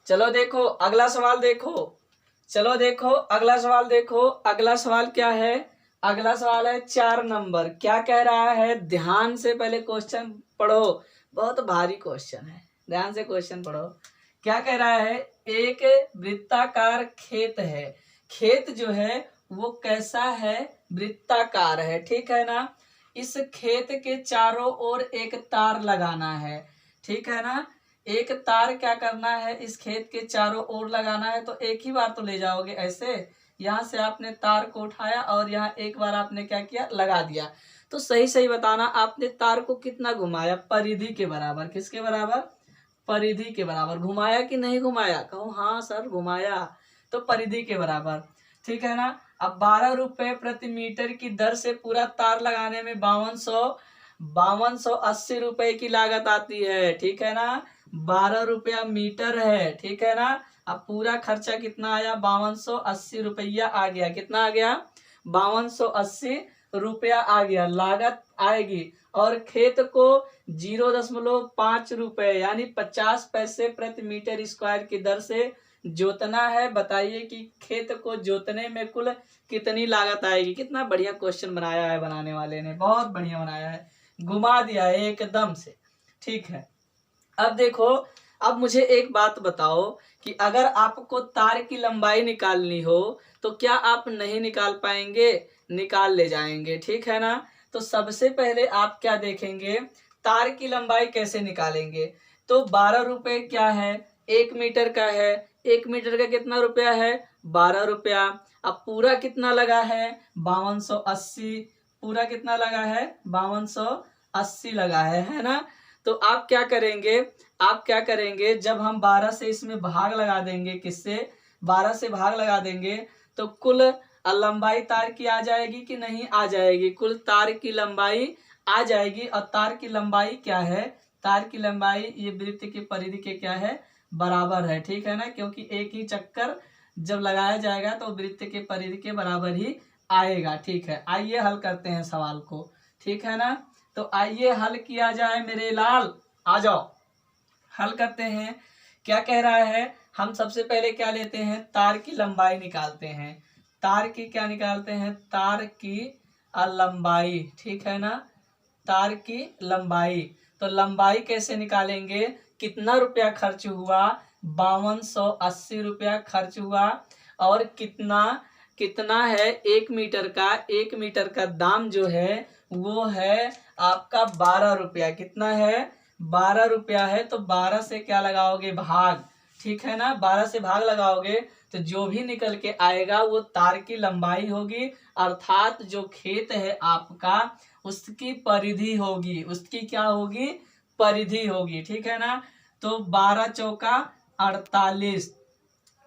चलो देखो अगला सवाल देखो, चलो देखो अगला सवाल देखो। अगला सवाल क्या है, अगला सवाल है 4 नंबर। क्या कह रहा है, ध्यान से पहले क्वेश्चन पढ़ो, बहुत भारी क्वेश्चन है, ध्यान से क्वेश्चन पढ़ो। क्या कह रहा है, एक वृत्ताकार खेत है, खेत जो है वो कैसा है, वृत्ताकार है, ठीक है ना। इस खेत के चारों ओर एक तार लगाना है, ठीक है ना। एक तार क्या करना है, इस खेत के चारों ओर लगाना है, तो एक ही बार तो ले जाओगे ऐसे, यहाँ से आपने तार को उठाया और यहाँ एक बार आपने क्या किया लगा दिया। तो सही सही बताना, आपने तार को कितना घुमाया, परिधि के बराबर, किसके बराबर, परिधि के बराबर घुमाया कि नहीं घुमाया, कहो हाँ सर घुमाया, तो परिधि के बराबर, ठीक है ना। अब 12 रुपए प्रति मीटर की दर से पूरा तार लगाने में 5280 रुपए की लागत आती है, ठीक है ना। 12 रुपया मीटर है, ठीक है ना। अब पूरा खर्चा कितना आया, 5280 रुपया आ गया, कितना आ गया 5280 रुपया आ गया लागत आएगी। और खेत को 0.5 रुपए यानी 50 पैसे प्रति मीटर स्क्वायर की दर से जोतना है। बताइए कि खेत को जोतने में कुल कितनी लागत आएगी। कितना बढ़िया क्वेश्चन बनाया है बनाने वाले ने, बहुत बढ़िया बनाया है, घुमा दिया है एकदम से, ठीक है। अब देखो, अब मुझे एक बात बताओ कि अगर आपको तार की लंबाई निकालनी हो तो क्या आप नहीं निकाल पाएंगे, निकाल ले जाएंगे, ठीक है ना। तो सबसे पहले आप क्या देखेंगे, तार की लंबाई कैसे निकालेंगे। तो 12 रुपए क्या है, 1 मीटर का है, 1 मीटर का कितना रुपया है 12 रुपया। अब पूरा कितना लगा है 5280, पूरा कितना लगा है 5280 लगा है ना। तो आप क्या करेंगे, आप क्या करेंगे, जब हम 12 से इसमें भाग लगा देंगे, किससे 12 से भाग लगा देंगे, तो कुल लंबाई तार की आ जाएगी कि नहीं आ जाएगी, कुल तार की लंबाई आ जाएगी। और तार की लंबाई क्या है, तार की लंबाई ये वृत्त की परिधि के क्या है बराबर है, ठीक है ना। क्योंकि एक ही चक्कर जब लगाया जाएगा तो वृत्त के परिधि के बराबर ही आएगा, ठीक है। आइए हल करते हैं सवाल को, ठीक है ना। तो आइए हल किया जाए मेरे लाल, आ जाओ हल करते हैं। क्या कह रहा है, हम सबसे पहले क्या लेते हैं, तार की लंबाई निकालते हैं। तार की क्या निकालते हैं, तार की लंबाई, ठीक है ना, तार की लंबाई। तो लंबाई कैसे निकालेंगे, कितना रुपया खर्च हुआ 5280 रुपया खर्च हुआ। और कितना कितना है 1 मीटर का, 1 मीटर का दाम जो है वो है आपका 12 रुपया। कितना है 12 रुपया है, तो 12 से क्या लगाओगे भाग, ठीक है ना। 12 से भाग लगाओगे तो जो भी निकल के आएगा वो तार की लंबाई होगी, अर्थात जो खेत है आपका उसकी परिधि होगी, उसकी क्या होगी, परिधि होगी। ठीक है ना। तो 12 चौका 48,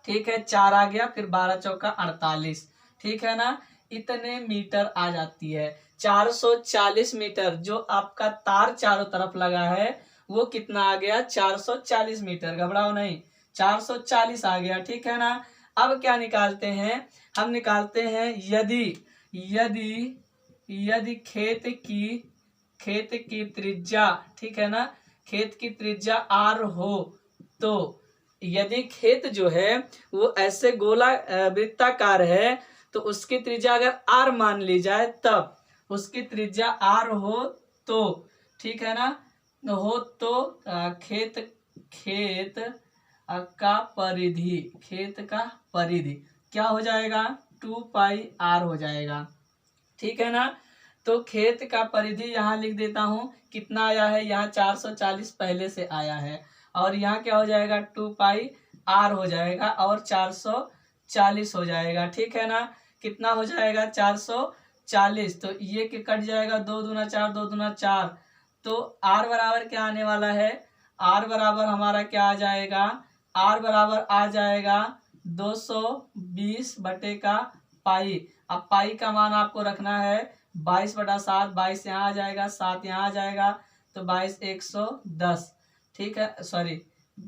ठीक है, 4 आ गया, फिर 12 चौका 48, ठीक है ना। इतने मीटर आ जाती है। 440 मीटर जो आपका तार चारों तरफ लगा है वो कितना आ गया, 440 मीटर। घबराओ नहीं, 440 आ गया। ठीक है ना। अब क्या निकालते हैं, हम निकालते हैं यदि यदि यदि खेत की त्रिज्या, ठीक है ना, खेत की त्रिज्या r हो, तो यदि खेत जो है वो ऐसे गोला वृत्ताकार है तो उसकी त्रिज्या अगर r मान ली जाए, तब उसकी त्रिज्या r हो तो, ठीक है ना, हो तो खेत का परिधि क्या हो जाएगा, 2πr हो जाएगा। ठीक है ना। तो खेत का परिधि यहाँ लिख देता हूँ, कितना आया है, यहाँ 440 पहले से आया है, और यहाँ क्या हो जाएगा, 2πr हो जाएगा, और 440 हो जाएगा। ठीक है ना। कितना हो जाएगा, 440, तो ये के कट जाएगा, 2 दूना 4, 2 दूना 4, तो r बराबर क्या आने वाला है, r बराबर हमारा क्या आ जाएगा, r बराबर आ जाएगा 220 बटे का पाई। अब पाई का मान आपको रखना है 22/7, 22 यहाँ आ जाएगा, 7 यहाँ आ जाएगा, तो 22 110, ठीक है, सॉरी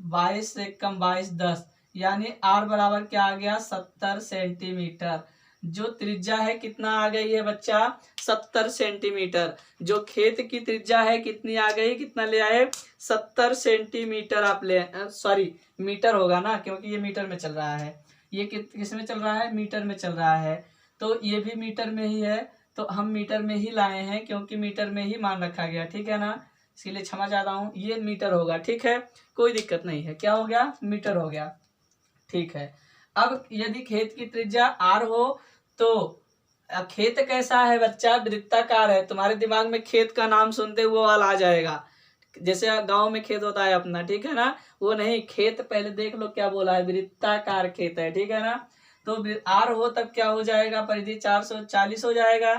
22 से कम 22 10, यानी r बराबर क्या आ गया, 70 सेंटीमीटर। जो त्रिज्या है कितना आ गई है बच्चा, 70 सेंटीमीटर। जो खेत की त्रिज्या है कितनी आ गई, कितना ले आए, 70 सेंटीमीटर आप ले, सॉरी मीटर होगा ना, क्योंकि ये मीटर में चल रहा है, ये किस में चल रहा है, मीटर में चल रहा है, तो ये भी मीटर में ही है, तो हम मीटर में ही लाए हैं क्योंकि मीटर में ही मान रखा गया। ठीक है ना, इसलिए क्षमा चाहता हूँ, ये मीटर होगा। ठीक है, कोई दिक्कत नहीं है, क्या हो गया, मीटर हो गया। ठीक है। अब यदि खेत की त्रिज्या r हो तो खेत कैसा है बच्चा, वृत्ताकार है। तुम्हारे दिमाग में खेत का नाम सुनते हुए वो वाला आ जाएगा, जैसे गांव में खेत होता है अपना, ठीक है ना, वो नहीं, खेत पहले देख लो क्या बोला है, वृत्ताकार खेत है। ठीक है ना। तो r हो तब क्या हो जाएगा, परिधि 440 हो जाएगा,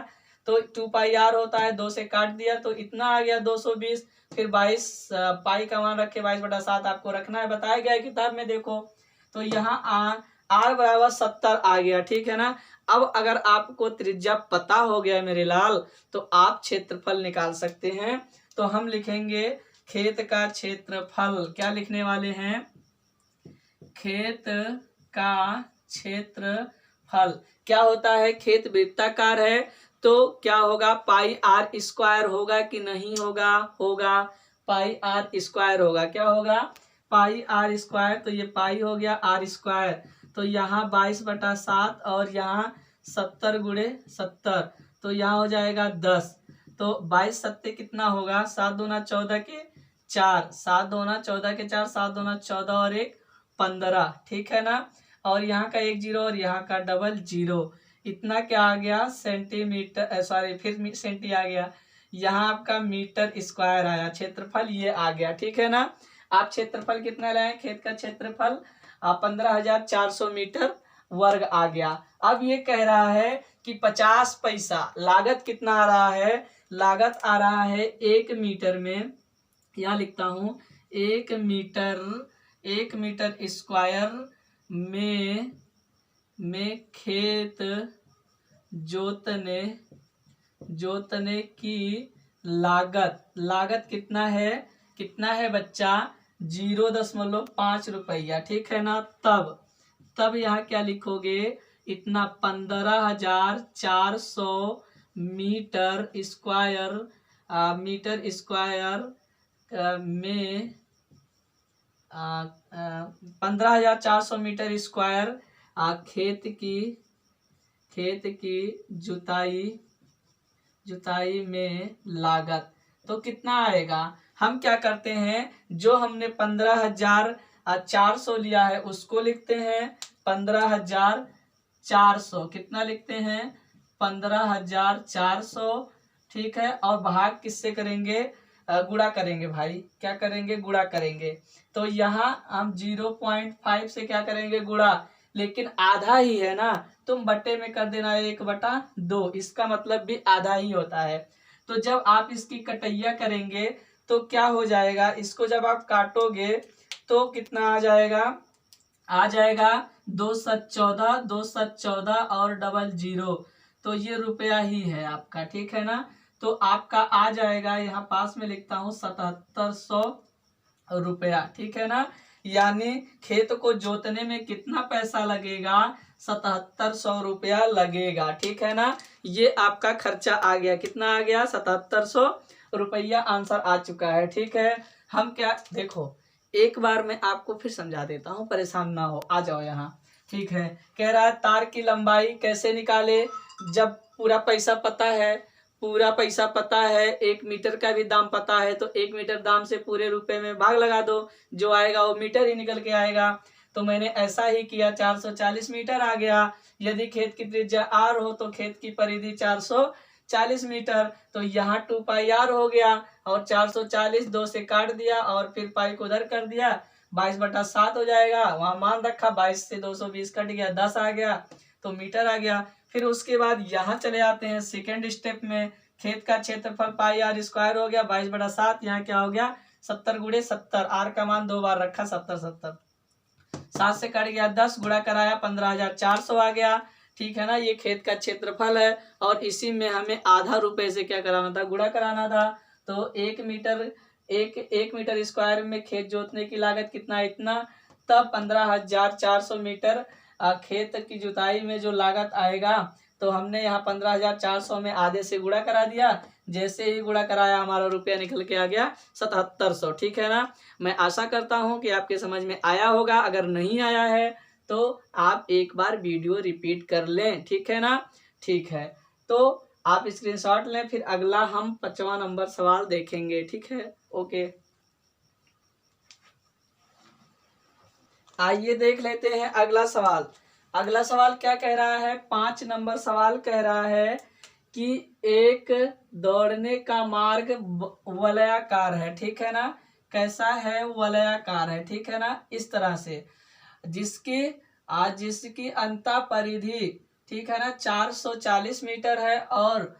तो 2πr होता है, 2 से काट दिया तो इतना आ गया 220, फिर 22 पाई का मान रखे 22/7 आपको रखना है, बताया गया है किताब में, देखो तो यहाँ r बराबर 70 आ गया। ठीक है ना। अब अगर आपको त्रिज्या पता हो गया मेरे लाल, तो आप क्षेत्रफल निकाल सकते हैं। तो हम लिखेंगे खेत का क्षेत्रफल, क्या लिखने वाले हैं, खेत का क्षेत्रफल। क्या होता है, खेत वृत्ताकार है तो क्या होगा, πr² होगा कि नहीं होगा, होगा, πr² होगा, क्या होगा, πr², तो ये पाई हो गया, r², तो यहाँ 22/7 और यहाँ 70 × 70, तो यहाँ हो जाएगा 10, तो 22 सत्ते कितना होगा, 7 दूना 14 के 4, 7 दूना 14 के 4, 7 दूना 14 और 1 15, ठीक है ना, और यहाँ का 1 0 और यहाँ का डबल 0, इतना क्या आ गया, सेंटीमीटर, सॉरी फिर सेंटी आ गया, यहाँ आपका मीटर स्क्वायर आया, क्षेत्रफल ये आ गया। ठीक है ना। आप क्षेत्रफल कितना लाए, खेत का क्षेत्रफल 15,400 मीटर वर्ग आ गया। अब ये कह रहा है कि 50 पैसा, लागत कितना आ रहा है, लागत आ रहा है 1 मीटर में, यहाँ लिखता हूँ 1 मीटर स्क्वायर में खेत जोतने की लागत कितना है बच्चा, 0.5 रुपया। ठीक है ना। तब यहाँ क्या लिखोगे, इतना 15,400 मीटर स्क्वायर में 15,400 मीटर स्क्वायर खेत की जुताई में लागत, तो कितना आएगा। हम क्या करते हैं, जो हमने 15,400 लिया है उसको लिखते हैं 15,400, कितना लिखते हैं 15,400, ठीक है, और भाग किससे करेंगे, गुणा करेंगे भाई, क्या करेंगे, गुणा करेंगे। तो यहाँ हम 0.5 से क्या करेंगे, गुणा, लेकिन आधा ही है ना, तुम बट्टे में कर देना 1/2, इसका मतलब भी आधा ही होता है। तो जब आप इसकी कटैया करेंगे तो क्या हो जाएगा, इसको जब आप काटोगे तो कितना आ जाएगा, 2 7 14, 2 7 14 और डबल 0, तो ये रुपया ही है आपका, ठीक है ना। तो आपका आ जाएगा, यहाँ पास में लिखता हूँ 7700 रुपया, ठीक है ना। यानी खेत को जोतने में कितना पैसा लगेगा, 7700 रुपया लगेगा, ठीक है ना। ये आपका खर्चा आ गया, कितना आ गया, 7700 रुपया आंसर आ चुका है, ठीक है। हम क्या, देखो एक बार मैं आपको फिर समझा देता हूँ, परेशान ना हो, आ जाओ यहाँ, ठीक है। कह रहा है तार की लंबाई कैसे निकाले, जब पूरा पैसा पता है, पूरा पैसा पता है, 1 मीटर का भी दाम पता है, तो 1 मीटर दाम से पूरे रुपए में भाग लगा दो, जो आएगा वो मीटर ही निकल के आएगा। तो मैंने ऐसा ही किया, 440 मीटर आ गया। यदि खेत की त्रिज्या r हो तो खेत की परिधि 440 मीटर, तो यहाँ 2 पाई r हो गया, और 440 2 से काट दिया और फिर पाई को उधर कर दिया, 22/7 हो जाएगा, वहां मान रखा, 22 से 220 कट गया, 10 आ गया, तो मीटर आ गया। फिर उसके बाद यहाँ चले आते हैं सेकेंड स्टेप में, खेत का क्षेत्रफल पाई r स्क्वायर हो गया 22/7, यहाँ क्या हो गया 70 × 70, r का मान 2 बार रखा, 70 70, 7 से कट गया 10, गुणा कराया 15,400 आ गया, ठीक है ना। ये खेत का क्षेत्रफल है, और इसी में हमें आधा रुपए से क्या कराना था, गुणा कराना था। तो 1 मीटर स्क्वायर में खेत जोतने की लागत कितना, इतना, तब 15,400 मीटर खेत की जुताई में जो लागत आएगा, तो हमने यहाँ 15,400 में आधे से गुणा करा दिया, जैसे ही गुणा कराया हमारा रुपया निकल के आ गया 7700, ठीक है ना। मैं आशा करता हूँ कि आपके समझ में आया होगा, अगर नहीं आया है तो आप एक बार वीडियो रिपीट कर लें, ठीक है ना। ठीक है, तो आप स्क्रीनशॉट लें, फिर अगला हम 5वां नंबर सवाल देखेंगे, ठीक है। ओके, आइए देख लेते हैं अगला सवाल। अगला सवाल क्या कह रहा है, 5 नंबर सवाल कह रहा है कि एक दौड़ने का मार्ग वलयाकार है, ठीक है ना। कैसा है, वलयाकार है, ठीक है ना, इस तरह से, जिसकी अंतः परिधि, ठीक है ना, 440 मीटर है और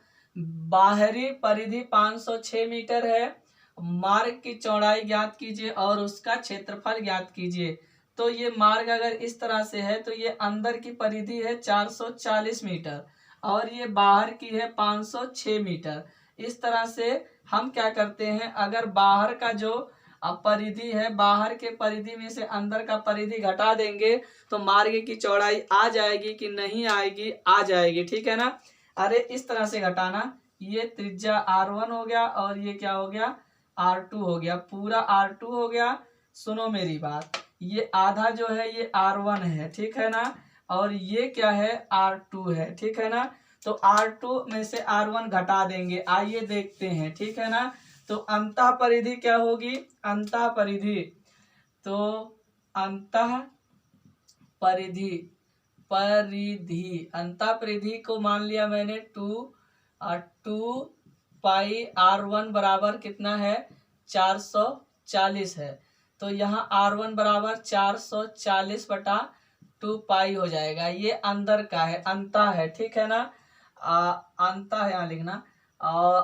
बाहरी परिधि 506 मीटर है। मार्ग की चौड़ाई ज्ञात कीजिए और उसका क्षेत्रफल ज्ञात कीजिए। तो ये मार्ग अगर इस तरह से है तो ये अंदर की परिधि है 440 मीटर और ये बाहर की है 506 मीटर। इस तरह से हम क्या करते हैं, अगर बाहर का जो परिधि है, बाहर के परिधि में से अंदर का परिधि घटा देंगे तो मार्ग की चौड़ाई आ जाएगी कि नहीं आएगी, आ जाएगी, ठीक है ना। अरे इस तरह से घटाना, ये त्रिज्या R1 हो गया और ये क्या हो गया, R2 हो गया, पूरा R2 हो गया। सुनो मेरी बात, ये आधा जो है ये R1 है, ठीक है ना, और ये क्या है, R2 है, ठीक है ना। तो R2 में से R1 घटा देंगे, आइए देखते हैं, ठीक है ना। तो अंतः परिधि क्या होगी, अंतः परिधि, तो अंतः परिधि, अंतः परिधि को मान लिया मैंने 2 पाई R1 बराबर कितना है, 440 है। तो यहाँ R1 बराबर 440/2 पाई हो जाएगा। ये अंदर का है, अंतः है, ठीक है ना, अंतः यहाँ लिखना,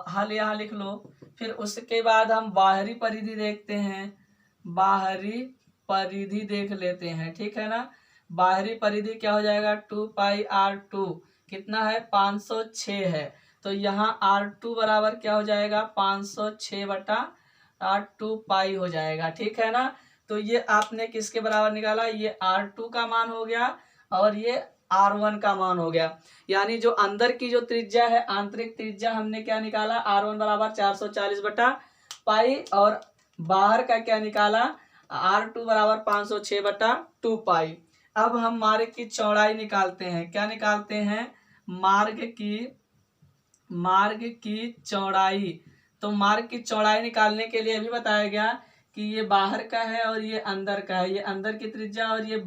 हल यहाँ लिख लो। फिर उसके बाद हम बाहरी परिधि देखते हैं, बाहरी परिधि देख लेते हैं, ठीक है ना। बाहरी परिधि क्या हो जाएगा, 2 पाई R2 कितना है, 506 है। तो यहाँ R2 बराबर क्या हो जाएगा, 506/2 पाई हो जाएगा, ठीक है ना। तो ये आपने किसके बराबर निकाला, ये R2 का मान हो गया और ये R1 का मान हो गया। यानी जो अंदर की जो त्रिज्या है, आंतरिक त्रिज्या, हमने क्या निकाला, R1 बराबर 440/पाई और बाहर का क्या निकाला, R2 बराबर 506/2 पाई। अब हम मार्ग की चौड़ाई निकालते हैं, क्या निकालते हैं, मार्ग की चौड़ाई। तो मार्ग की चौड़ाई निकालने के लिए भी बताया गया कि ये बाहर का है और ये अंदर का है, ये अंदर की त्रिज्या और ये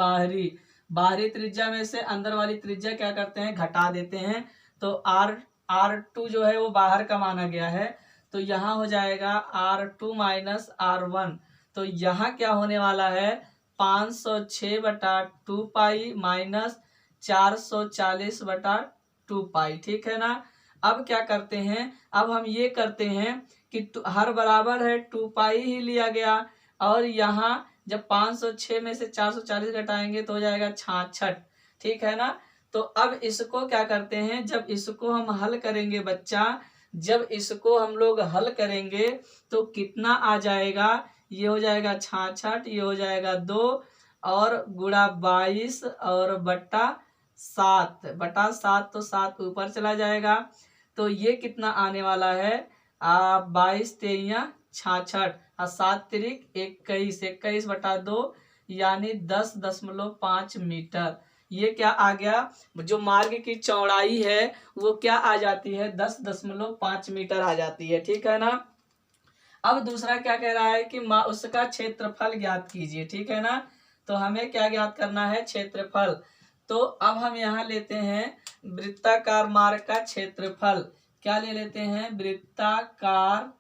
बाहरी त्रिज्या में से अंदर वाली त्रिज्या क्या करते हैं, घटा देते हैं। तो R2 जो है वो बाहर का माना गया है, तो यहाँ हो जाएगा R2 माइनस R1। तो यहाँ क्या होने वाला है 506/2 पाई माइनस 440/2 पाई। ठीक है ना। अब क्या करते हैं, अब हम ये करते हैं कि हर बराबर है 2 पाई ही लिया गया, और यहाँ जब 506 में से 440 घटाएंगे तो हो जाएगा 66। ठीक है ना। तो अब इसको क्या करते हैं, जब इसको हम हल करेंगे बच्चा, जब इसको हम लोग हल करेंगे तो कितना आ जाएगा, ये हो जाएगा 66, ये हो जाएगा 2 और गुणा 22 और बटा 7 तो 7 ऊपर चला जाएगा। तो ये कितना आने वाला है 22 तेइयां 66 और 7 तिरिक 21, 21/2 यानी 10.5 मीटर। ये क्या आ गया, जो मार्ग की चौड़ाई है वो क्या आ जाती है 10.5 मीटर आ जाती है। ठीक है ना। अब दूसरा क्या कह रहा है कि उसका क्षेत्रफल ज्ञात कीजिए। ठीक है ना। तो हमें क्या ज्ञात करना है, क्षेत्रफल। तो अब हम यहाँ लेते हैं वृत्ताकार मार्ग का क्षेत्रफल। क्या ले लेते हैं, वृत्ताकार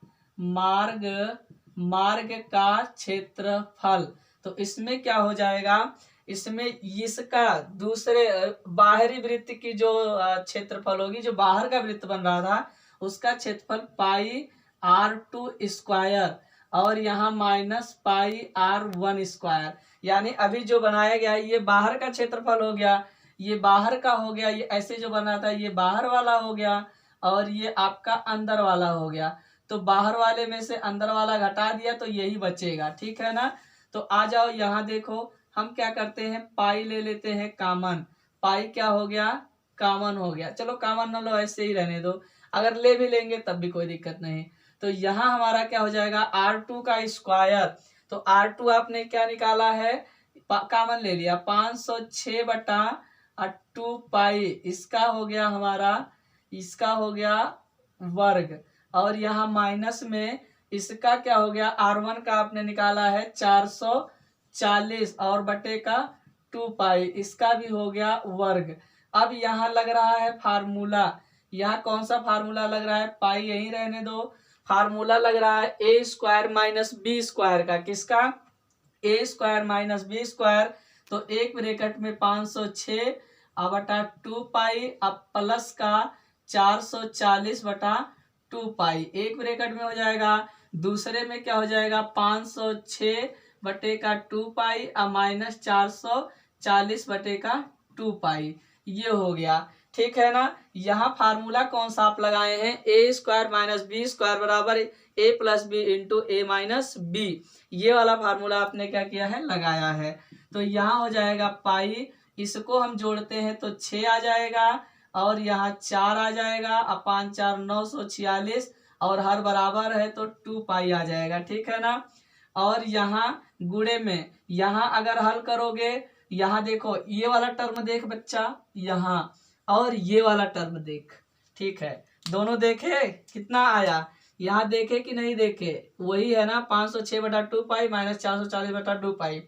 मार्ग का क्षेत्रफल। तो इसमें क्या हो जाएगा, इसमें इसका दूसरे बाहरी वृत्त की जो क्षेत्रफल होगी, जो बाहर का वृत्त बन रहा था उसका क्षेत्रफल पाई R2 स्क्वायर और यहाँ माइनस पाई R1 स्क्वायर। यानी अभी जो बनाया गया है ये बाहर का क्षेत्रफल हो गया, ये बाहर का हो गया, ये ऐसे जो बना था ये बाहर वाला हो गया और ये आपका अंदर वाला हो गया। तो बाहर वाले में से अंदर वाला घटा दिया तो यही बचेगा। ठीक है ना। तो आ जाओ यहाँ देखो, हम क्या करते हैं पाई ले लेते हैं कामन। पाई क्या हो गया, कामन हो गया। चलो कामन न लो, ऐसे ही रहने दो, अगर ले भी लेंगे तब भी कोई दिक्कत नहीं। तो यहाँ हमारा क्या हो जाएगा R2 का स्क्वायर। तो R2 आपने क्या निकाला है, कामन ले लिया 506/2 पाई, इसका हो गया हमारा, इसका हो गया वर्ग, और यहाँ माइनस में इसका क्या हो गया R1 का आपने निकाला है 440 और बटे का 2 पाई, इसका भी हो गया वर्ग। अब यहाँ लग रहा है फार्मूला, यहाँ कौन सा फार्मूला लग रहा है, पाई यही रहने दो। फार्मूला लग रहा है ए स्क्वायर माइनस बी स्क्वायर का। किसका, ए स्क्वायर माइनस बी स्क्वायर। तो एक ब्रैकेट में 506/2 पाई अब प्लस का 440/2 पाई, एक ब्रैकेट में हो जाएगा। दूसरे में क्या हो जाएगा 506/2 पाई और माइनस 440/2 पाई, ये हो गया। ठीक है ना। यहाँ फार्मूला कौन सा आप लगाए हैं, ए स्क्वायर माइनस बी स्क्वायर बराबर ए प्लस बी इंटू ए माइनस बी, ये वाला फार्मूला आपने क्या किया है, लगाया है। तो यहाँ हो जाएगा पाई, इसको हम जोड़ते हैं तो 6 आ जाएगा और यहाँ 4 आ जाएगा, 5 4 946 और हर बराबर है तो 2 पाई आ जाएगा। ठीक है ना। और यहाँ गुणे में, यहाँ अगर हल करोगे, यहाँ देखो ये वाला टर्म देख बच्चा यहाँ, और ये वाला टर्म देख। ठीक है, दोनों देखे कितना आया, यहाँ देखे कि नहीं देखे, वही है ना 506/2 पाई माइनस 440/2 पाई,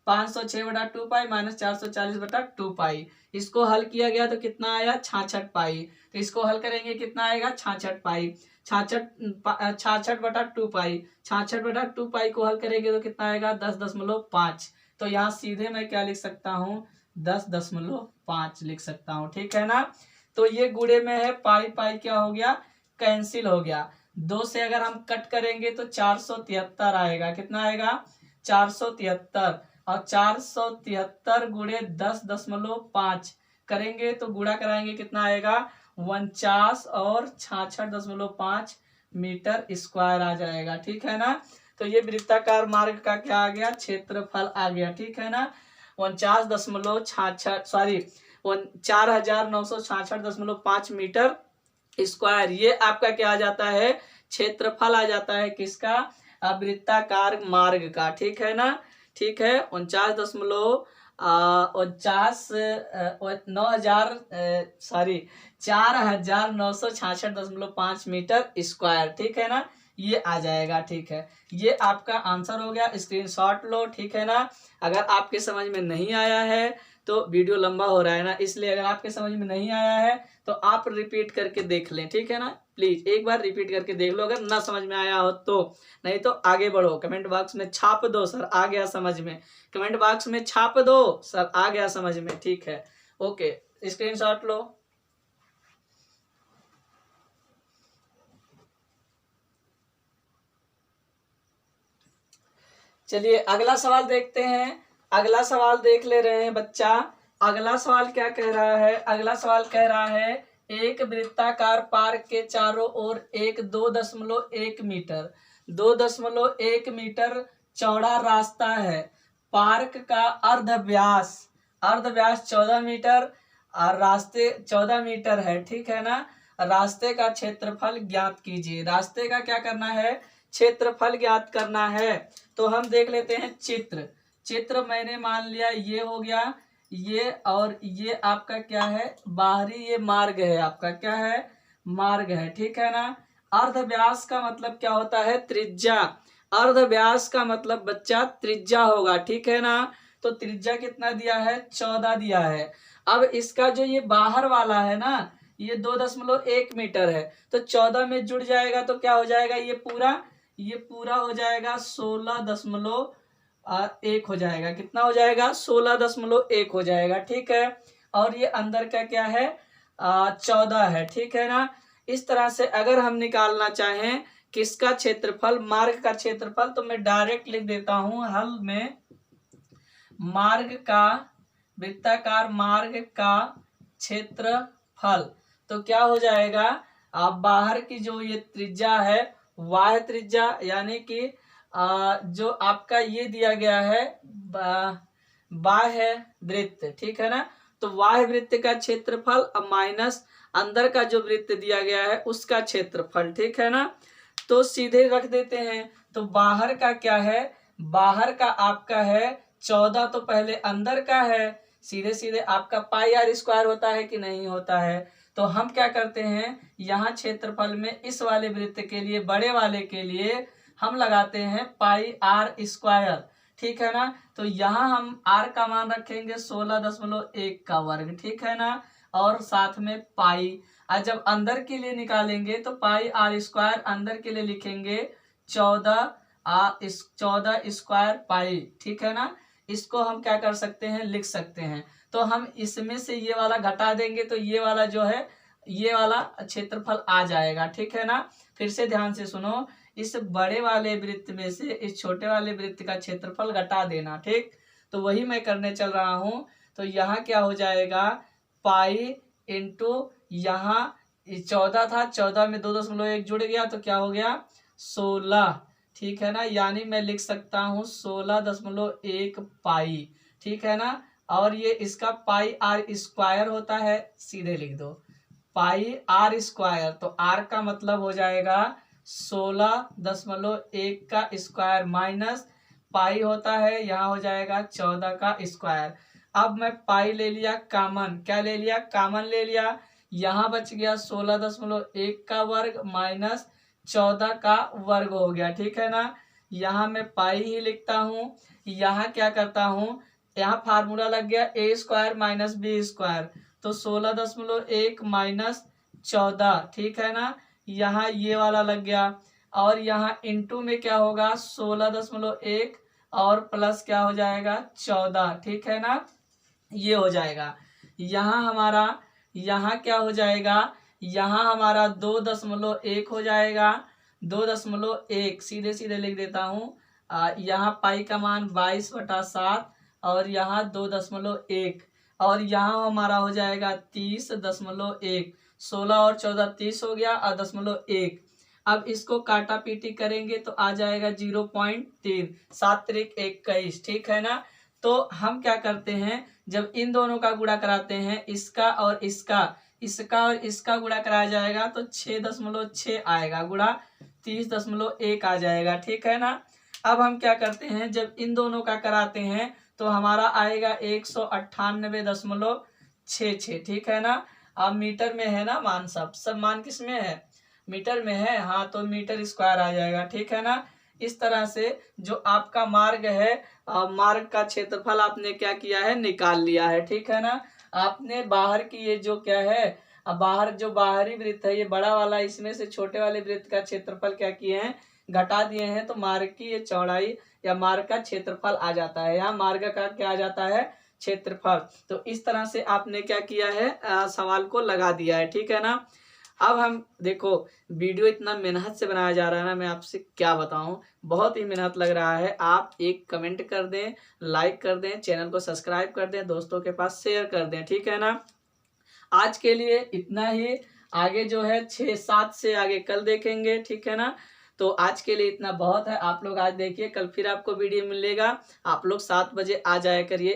506/2 पाई माइनस 440/2 पाई। इसको हल किया गया तो कितना आया 66 पाई। तो इसको हल करेंगे कितना आएगा 66 पाई, 66/2 पाई, 66/2 पाई को हल करेंगे तो कितना आएगा 10.5। तो यहाँ सीधे मैं क्या लिख सकता हूँ 10.5 लिख सकता हूँ। ठीक है ना। तो ये गुणे में है, पाई पाई क्या हो गया, कैंसिल हो गया। 2 से अगर हम कट करेंगे तो 473 आएगा। कितना आएगा 473, और 473 गुणे 10.5 करेंगे तो गुणा कराएंगे कितना आएगा 49 और 66.5 मीटर स्क्वायर आ जाएगा। ठीक है ना। तो ये वृत्ताकार मार्ग का क्या आ गया, क्षेत्रफल आ गया। ठीक है ना। 4966 मीटर स्क्वायर, ये आपका क्या आ जाता है, क्षेत्रफल आ जाता है। किसका, वृत्ताकार मार्ग का। ठीक है ना। ठीक है, 4966 मीटर स्क्वायर। ठीक है ना, ये आ जाएगा। ठीक है, ये आपका आंसर हो गया, स्क्रीनशॉट लो। ठीक है ना। अगर आपके समझ में नहीं आया है तो वीडियो लंबा हो रहा है ना, इसलिए अगर आपके समझ में नहीं आया है तो आप रिपीट करके देख लें, ठीक है ना। प्लीज एक बार रिपीट करके देख लो अगर ना समझ में आया हो तो, नहीं तो आगे बढ़ो, कमेंट बॉक्स में छाप दो सर आ गया समझ में, कमेंट बॉक्स में छाप दो सर आ गया समझ में, ठीक है। ओके, स्क्रीनशॉट लो। चलिए अगला सवाल देखते हैं। अगला सवाल देख ले रहे हैं बच्चा। अगला सवाल क्या कह रहा है? अगला सवाल कह रहा है एक वृत्ताकार पार्क के चारों ओर एक 2.1 मीटर 2.1 मीटर चौड़ा रास्ता है। पार्क का अर्ध व्यास 14 मीटर और रास्ते 14 मीटर है, ठीक है ना। रास्ते का क्षेत्रफल ज्ञात कीजिए। रास्ते का क्या करना है? क्षेत्रफल ज्ञात करना है। तो हम देख लेते हैं चित्र। चित्र मैंने मान लिया ये हो गया, ये और ये आपका क्या है? बाहरी ये मार्ग है आपका, क्या है? मार्ग है, ठीक है ना। अर्धव्यास का मतलब क्या होता है? त्रिज्या। अर्धव्यास का मतलब बच्चा त्रिज्या होगा, ठीक है ना। तो त्रिज्या कितना दिया है? 14 दिया है। अब इसका जो ये बाहर वाला है ना, ये 2.1 मीटर है, तो 14 में जुड़ जाएगा तो क्या हो जाएगा? ये पूरा हो जाएगा 16.1 हो जाएगा। कितना हो जाएगा? 16.1 हो जाएगा, ठीक है। और ये अंदर का क्या है? 14 है, ठीक है ना। इस तरह से अगर हम निकालना चाहें किसका क्षेत्रफल, मार्ग का क्षेत्रफल, तो मैं डायरेक्ट लिख देता हूं हल में, मार्ग का, वृत्ताकार मार्ग का क्षेत्रफल। तो क्या हो जाएगा? आप बाहर की जो ये त्रिज्या है, बाह्य त्रिज्या, यानी कि जो आपका ये दिया गया है बाह्य वृत्त, ठीक है ना। तो बाह्य वृत्त का क्षेत्रफल माइनस अंदर का जो वृत्त दिया गया है उसका क्षेत्रफल, ठीक है ना। तो सीधे रख देते हैं। तो बाहर का क्या है? बाहर का आपका है 14, तो पहले अंदर का है, सीधे सीधे आपका पाई आर स्क्वायर होता है कि नहीं होता है। तो हम क्या करते हैं, यहाँ क्षेत्रफल में इस वाले वृत्त के लिए, बड़े वाले के लिए हम लगाते हैं पाई आर स्क्वायर, ठीक है ना। तो यहाँ हम आर का मान रखेंगे 16.1 का वर्ग, ठीक है ना, और साथ में पाई। और जब अंदर के लिए निकालेंगे तो पाई आर स्क्वायर अंदर के लिए लिखेंगे 14 स्क्वायर पाई, ठीक है ना। इसको हम क्या कर सकते हैं? लिख सकते हैं। तो हम इसमें से ये वाला घटा देंगे तो ये वाला जो है, ये वाला क्षेत्रफल आ जाएगा, ठीक है ना। फिर से ध्यान से सुनो, इस बड़े वाले वृत्त में से इस छोटे वाले वृत्त का क्षेत्रफल घटा देना, ठीक। तो वही मैं करने चल रहा हूं। तो यहाँ क्या हो जाएगा? पाई इंटू यहाँ 14 था, 14 में 2.1 जुड़ गया तो क्या हो गया? 16, ठीक है ना। यानी मैं लिख सकता हूँ 16.1 पाई, ठीक है ना। और ये इसका पाई आर स्क्वायर होता है, सीधे लिख दो पाई आर स्क्वायर। तो आर का मतलब हो जाएगा 16.1 का स्क्वायर माइनस पाई होता है, यहाँ हो जाएगा 14 का स्क्वायर। अब मैं पाई ले लिया कॉमन, क्या ले लिया? कॉमन ले लिया। यहाँ बच गया 16.1 का वर्ग माइनस 14 का वर्ग हो गया, ठीक है ना। यहाँ मैं पाई ही लिखता हूँ। यहाँ क्या करता हूँ, यहाँ फार्मूला लग गया ए स्क्वायर माइनस बी स्क्वायर, तो 16.1 माइनस 14, ठीक है ना। यहाँ ये वाला लग गया, और यहाँ इंटू में क्या होगा? 16.1 और प्लस क्या हो जाएगा? 14, ठीक है ना। ये हो जाएगा। यहाँ हमारा, यहाँ क्या हो जाएगा? यहाँ हमारा 2.1 हो जाएगा, 2.1 सीधे सीधे लिख देता हूँ। यहाँ पाई का मान 22/7 और यहाँ 2.1, और यहाँ हमारा हो जाएगा 30.1। 16 और 14 30 हो गया और 0.1। अब इसको काटा पीटी करेंगे तो आ जाएगा 0.3, 7 त्रिक 21, ठीक है ना। तो हम क्या करते हैं, जब इन दोनों का गुणा कराते हैं, इसका और इसका और इसका गुणा कराया जाएगा तो 6.6 आएगा, गुणा 30.1 आ जाएगा, ठीक है ना। अब हम क्या करते हैं, जब इन दोनों का कराते हैं तो हमारा आएगा 198.66, ठीक है ना। अब मीटर में है ना मान, सब मान किस में है? मीटर में है, हाँ, तो मीटर स्क्वायर आ जाएगा, ठीक है ना। इस तरह से जो आपका मार्ग है, मार्ग का क्षेत्रफल आपने क्या किया है, निकाल लिया है। ठीक है ना। आपने बाहर की ये जो क्या है, अब बाहर जो बाहरी वृत्त है ये बड़ा वाला, इसमें से छोटे वाले वृत्त का क्षेत्रफल क्या किए हैं, घटा दिए हैं। तो मार्ग की ये चौड़ाई या मार्ग का क्षेत्रफल आ जाता है। यहाँ मार्ग का क्या आ जाता है, क्षेत्रफल। तो इस तरह से आपने क्या किया है, सवाल को लगा दिया है। ठीक है ना। अब हम देखो, वीडियो इतना मेहनत से बनाया जा रहा है ना, मैं आपसे क्या बताऊं, बहुत ही मेहनत लग रहा है। आप एक कमेंट कर दें, लाइक कर दें, चैनल को सब्सक्राइब कर दें, दोस्तों के पास शेयर कर दें। ठीक है ना। आज के लिए इतना ही। आगे जो है 6-7 से आगे कल देखेंगे। ठीक है ना। तो आज के लिए इतना बहुत है। आप लोग आज देखिए, कल फिर आपको वीडियो मिलेगा। आप लोग 7 बजे आ जाया करिए।